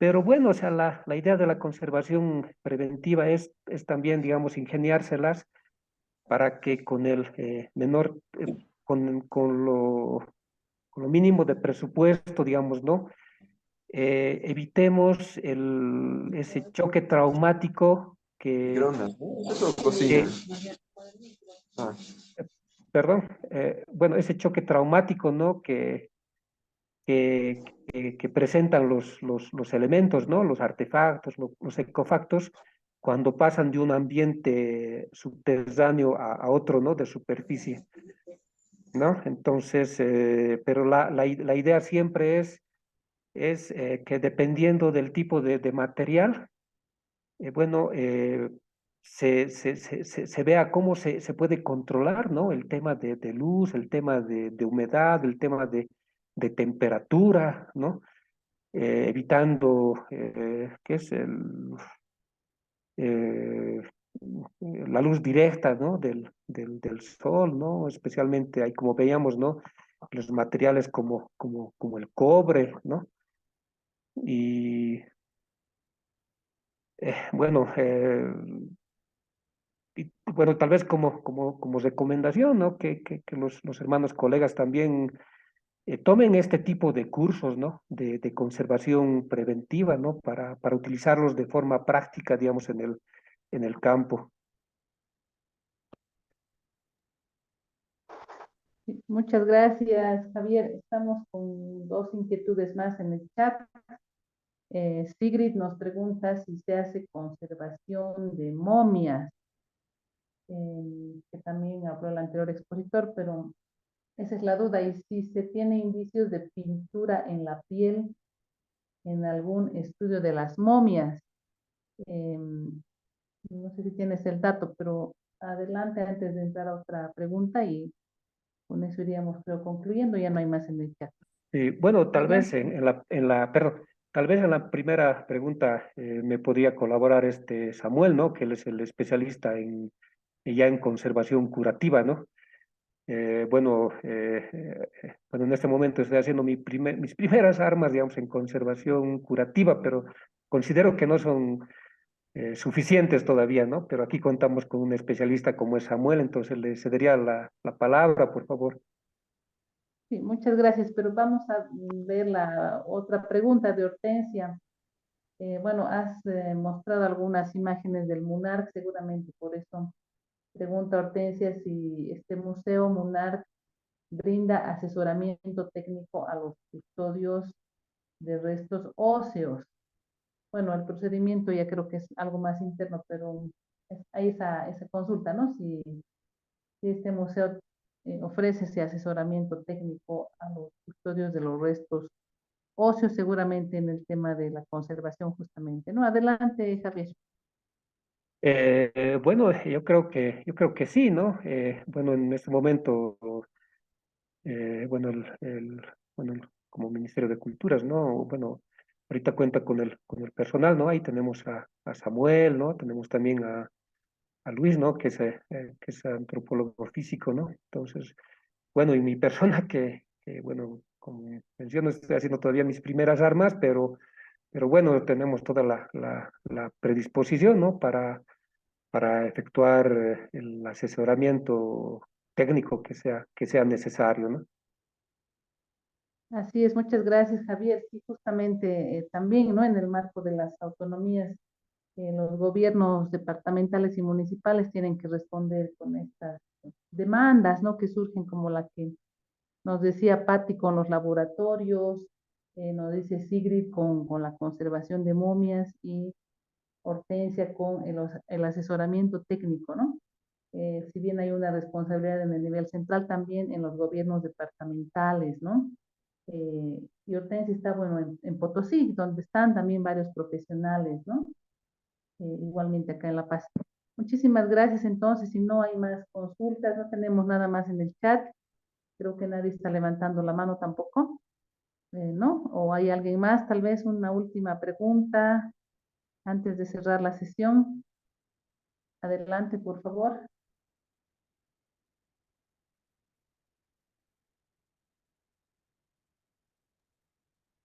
Pero bueno, o sea, la idea de la conservación preventiva es también, digamos, ingeniárselas para que con el menor, con lo mínimo de presupuesto, digamos, ¿no? Evitemos ese choque traumático Microondas, ¿no? Eso cocina. que Ah, perdón, bueno, ese choque traumático, ¿no? Que presentan los elementos, ¿no? Los artefactos, los ecofactos, cuando pasan de un ambiente subterráneo a otro, ¿no? De superficie, ¿no? Entonces, pero la idea siempre es que dependiendo del tipo de material, bueno, se vea cómo se puede controlar, ¿no? El tema de luz, el tema de humedad, el tema de temperatura, ¿no? Evitando, ¿qué es eh, la luz directa, ¿no? Del sol, ¿no? Especialmente ahí, como veíamos, ¿no? Los materiales como el cobre, ¿no? Y bueno, y bueno, tal vez como recomendación, ¿no? Que los hermanos colegas también tomen este tipo de cursos, ¿no? De conservación preventiva, ¿no? Para utilizarlos de forma práctica, digamos, en el campo. Sí, muchas gracias, Javier. Estamos con dos inquietudes más en el chat. Sigrid nos pregunta si se hace conservación de momias, que también habló el anterior expositor, pero esa es la duda. Y si se tiene indicios de pintura en la piel en algún estudio de las momias. No sé si tienes el dato, pero adelante antes de entrar a otra pregunta y con eso iríamos, creo, concluyendo. Ya no hay más en el chat. Bueno, tal vez Adelante. perdón, tal vez en la primera pregunta me podría colaborar este Samuel, ¿no? Que él es el especialista ya en conservación curativa, ¿no? Bueno, en este momento estoy haciendo mis primeras armas, digamos, en conservación curativa, pero considero que no son suficientes todavía, ¿no? Pero aquí contamos con un especialista como es Samuel, entonces le cedería la palabra, por favor. Sí, muchas gracias, pero vamos a ver la otra pregunta de Hortensia. Bueno, has mostrado algunas imágenes del MUNARC, seguramente por eso pregunta Hortensia si este museo MUNARC brinda asesoramiento técnico a los custodios de restos óseos. Bueno, el procedimiento ya creo que es algo más interno, pero hay esa consulta, ¿no? Si este museo ofrece ese asesoramiento técnico a los custodios de los restos óseos, seguramente en el tema de la conservación justamente, ¿no? Adelante, Javier. Bueno, yo creo que sí, ¿no? Bueno, en este momento, bueno, bueno, como Ministerio de Culturas, ¿no? Bueno, ahorita cuenta con el personal, ¿no? Ahí tenemos a Samuel, ¿no? Tenemos también a Luis, ¿no? Que es antropólogo físico, ¿no? Entonces, bueno, y mi persona bueno, como menciono, estoy haciendo todavía mis primeras armas, pero bueno, tenemos toda la predisposición, ¿no? Para efectuar el asesoramiento técnico que sea necesario, ¿no? Así es, muchas gracias, Javier. Sí, justamente también, ¿no? En el marco de las autonomías, los gobiernos departamentales y municipales tienen que responder con estas demandas, ¿no? Que surgen como la que nos decía Patti con los laboratorios, nos dice Sigrid con la conservación de momias y Hortensia con el asesoramiento técnico, ¿no? Si bien hay una responsabilidad en el nivel central, también en los gobiernos departamentales, ¿no? Y Hortensia está, bueno, en Potosí, donde están también varios profesionales, ¿no? Igualmente acá en La Paz. Muchísimas gracias. Entonces, si no hay más consultas, no tenemos nada más en el chat. Creo que nadie está levantando la mano tampoco, ¿no? ¿O hay alguien más? Tal vez una última pregunta antes de cerrar la sesión. Adelante, por favor.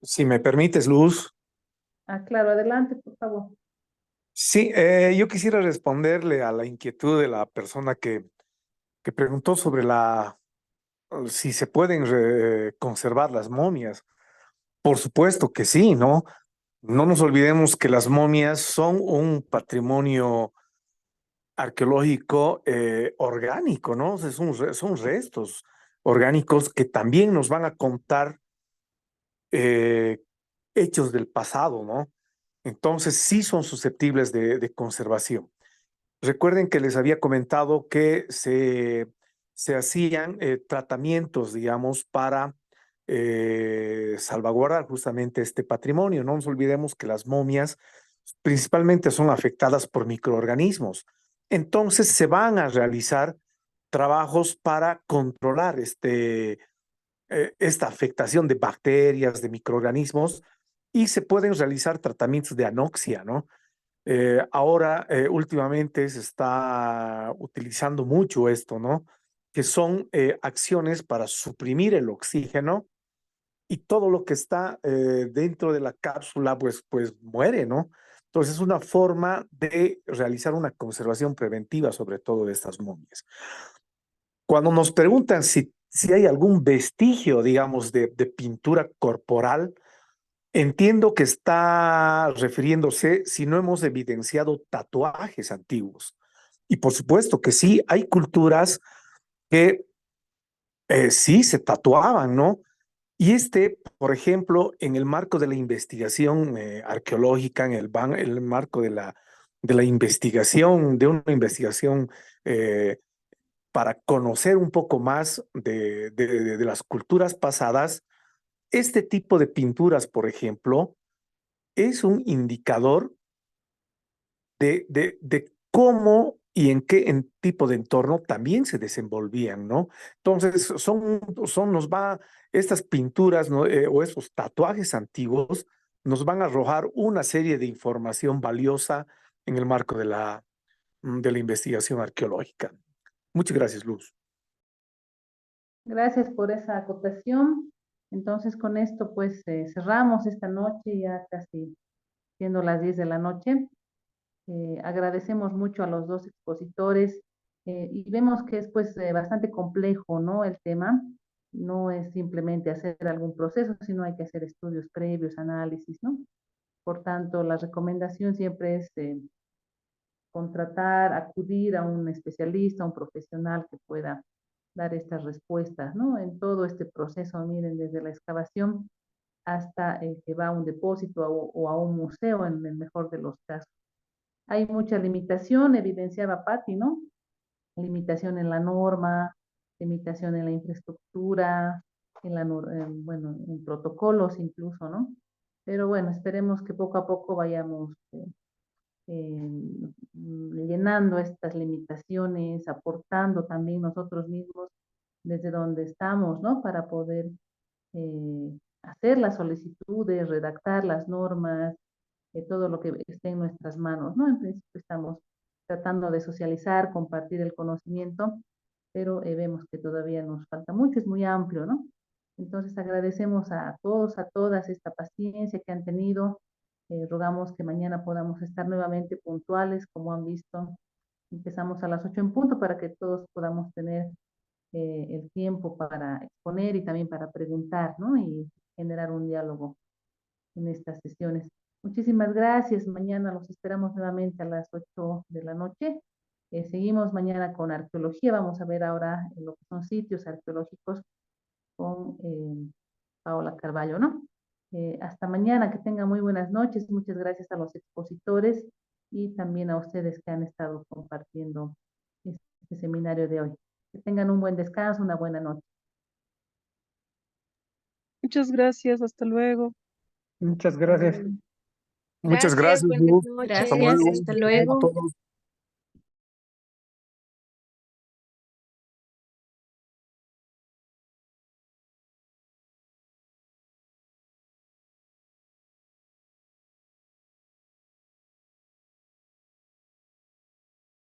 Si me permites, Luz. Ah, claro, adelante, por favor. Sí, yo quisiera responderle a la inquietud de la persona que preguntó sobre si se pueden conservar las momias. Por supuesto que sí, ¿no? No nos olvidemos que las momias son un patrimonio arqueológico orgánico, ¿no? Son restos orgánicos que también nos van a contar eh, hechos del pasado, ¿no? Entonces sí son susceptibles de conservación. Recuerden que les había comentado que se hacían tratamientos, digamos, para salvaguardar justamente este patrimonio. No nos olvidemos que las momias principalmente son afectadas por microorganismos. Entonces se van a realizar trabajos para controlar esta afectación de bacterias, de microorganismos, y se pueden realizar tratamientos de anoxia, ¿no? Ahora, últimamente se está utilizando mucho esto, ¿no? Que son acciones para suprimir el oxígeno y todo lo que está dentro de la cápsula, pues muere, ¿no? Entonces es una forma de realizar una conservación preventiva, sobre todo de estas momias. Cuando nos preguntan si hay algún vestigio, digamos, de pintura corporal, entiendo que está refiriéndose si no hemos evidenciado tatuajes antiguos. Y por supuesto que sí, hay culturas que sí se tatuaban, ¿no? Y por ejemplo, en el marco de la investigación arqueológica, el marco de la investigación, de una investigación para conocer un poco más de las culturas pasadas, este tipo de pinturas, por ejemplo, es un indicador de cómo y en qué tipo de entorno también se desenvolvían, ¿no? Entonces, estas pinturas, ¿no? O esos tatuajes antiguos nos van a arrojar una serie de información valiosa en el marco de la investigación arqueológica. Muchas gracias, Luz. Gracias por esa acotación. Entonces, con esto, pues, cerramos esta noche, ya casi siendo las 10 de la noche. Agradecemos mucho a los dos expositores y vemos que es, pues, bastante complejo, ¿no? El tema. No es simplemente hacer algún proceso, sino hay que hacer estudios previos, análisis, ¿no? Por tanto, la recomendación siempre es contratar, acudir a un especialista, un profesional que pueda dar estas respuestas, ¿no? En todo este proceso, miren, desde la excavación hasta el que va a un depósito o a un museo, en el mejor de los casos. Hay mucha limitación, evidenciaba Patti, ¿no? Limitación en la norma, limitación en la infraestructura, bueno, en protocolos incluso, ¿no? Pero bueno, esperemos que poco a poco vayamos llenando estas limitaciones, aportando también nosotros mismos desde donde estamos, ¿no? Para poder hacer las solicitudes, redactar las normas, todo lo que esté en nuestras manos, ¿no? En principio estamos tratando de socializar, compartir el conocimiento, pero vemos que todavía nos falta mucho, es muy amplio, ¿no? Entonces agradecemos a todos, a todas esta paciencia que han tenido. Rogamos que mañana podamos estar nuevamente puntuales, como han visto. Empezamos a las 8 en punto para que todos podamos tener el tiempo para exponer y también para preguntar, ¿no? Y generar un diálogo en estas sesiones. Muchísimas gracias. Mañana los esperamos nuevamente a las 8 de la noche. Seguimos mañana con arqueología. Vamos a ver ahora lo que son sitios arqueológicos con Paola Carballo, ¿no? Hasta mañana, que tengan muy buenas noches. Muchas gracias a los expositores y también a ustedes que han estado compartiendo este seminario de hoy. Que tengan un buen descanso, una buena noche. Muchas gracias, hasta luego. Muchas gracias. Muchas Gracias, gracias, buenas Luz. noches. Hasta luego. Hasta A luego. todos.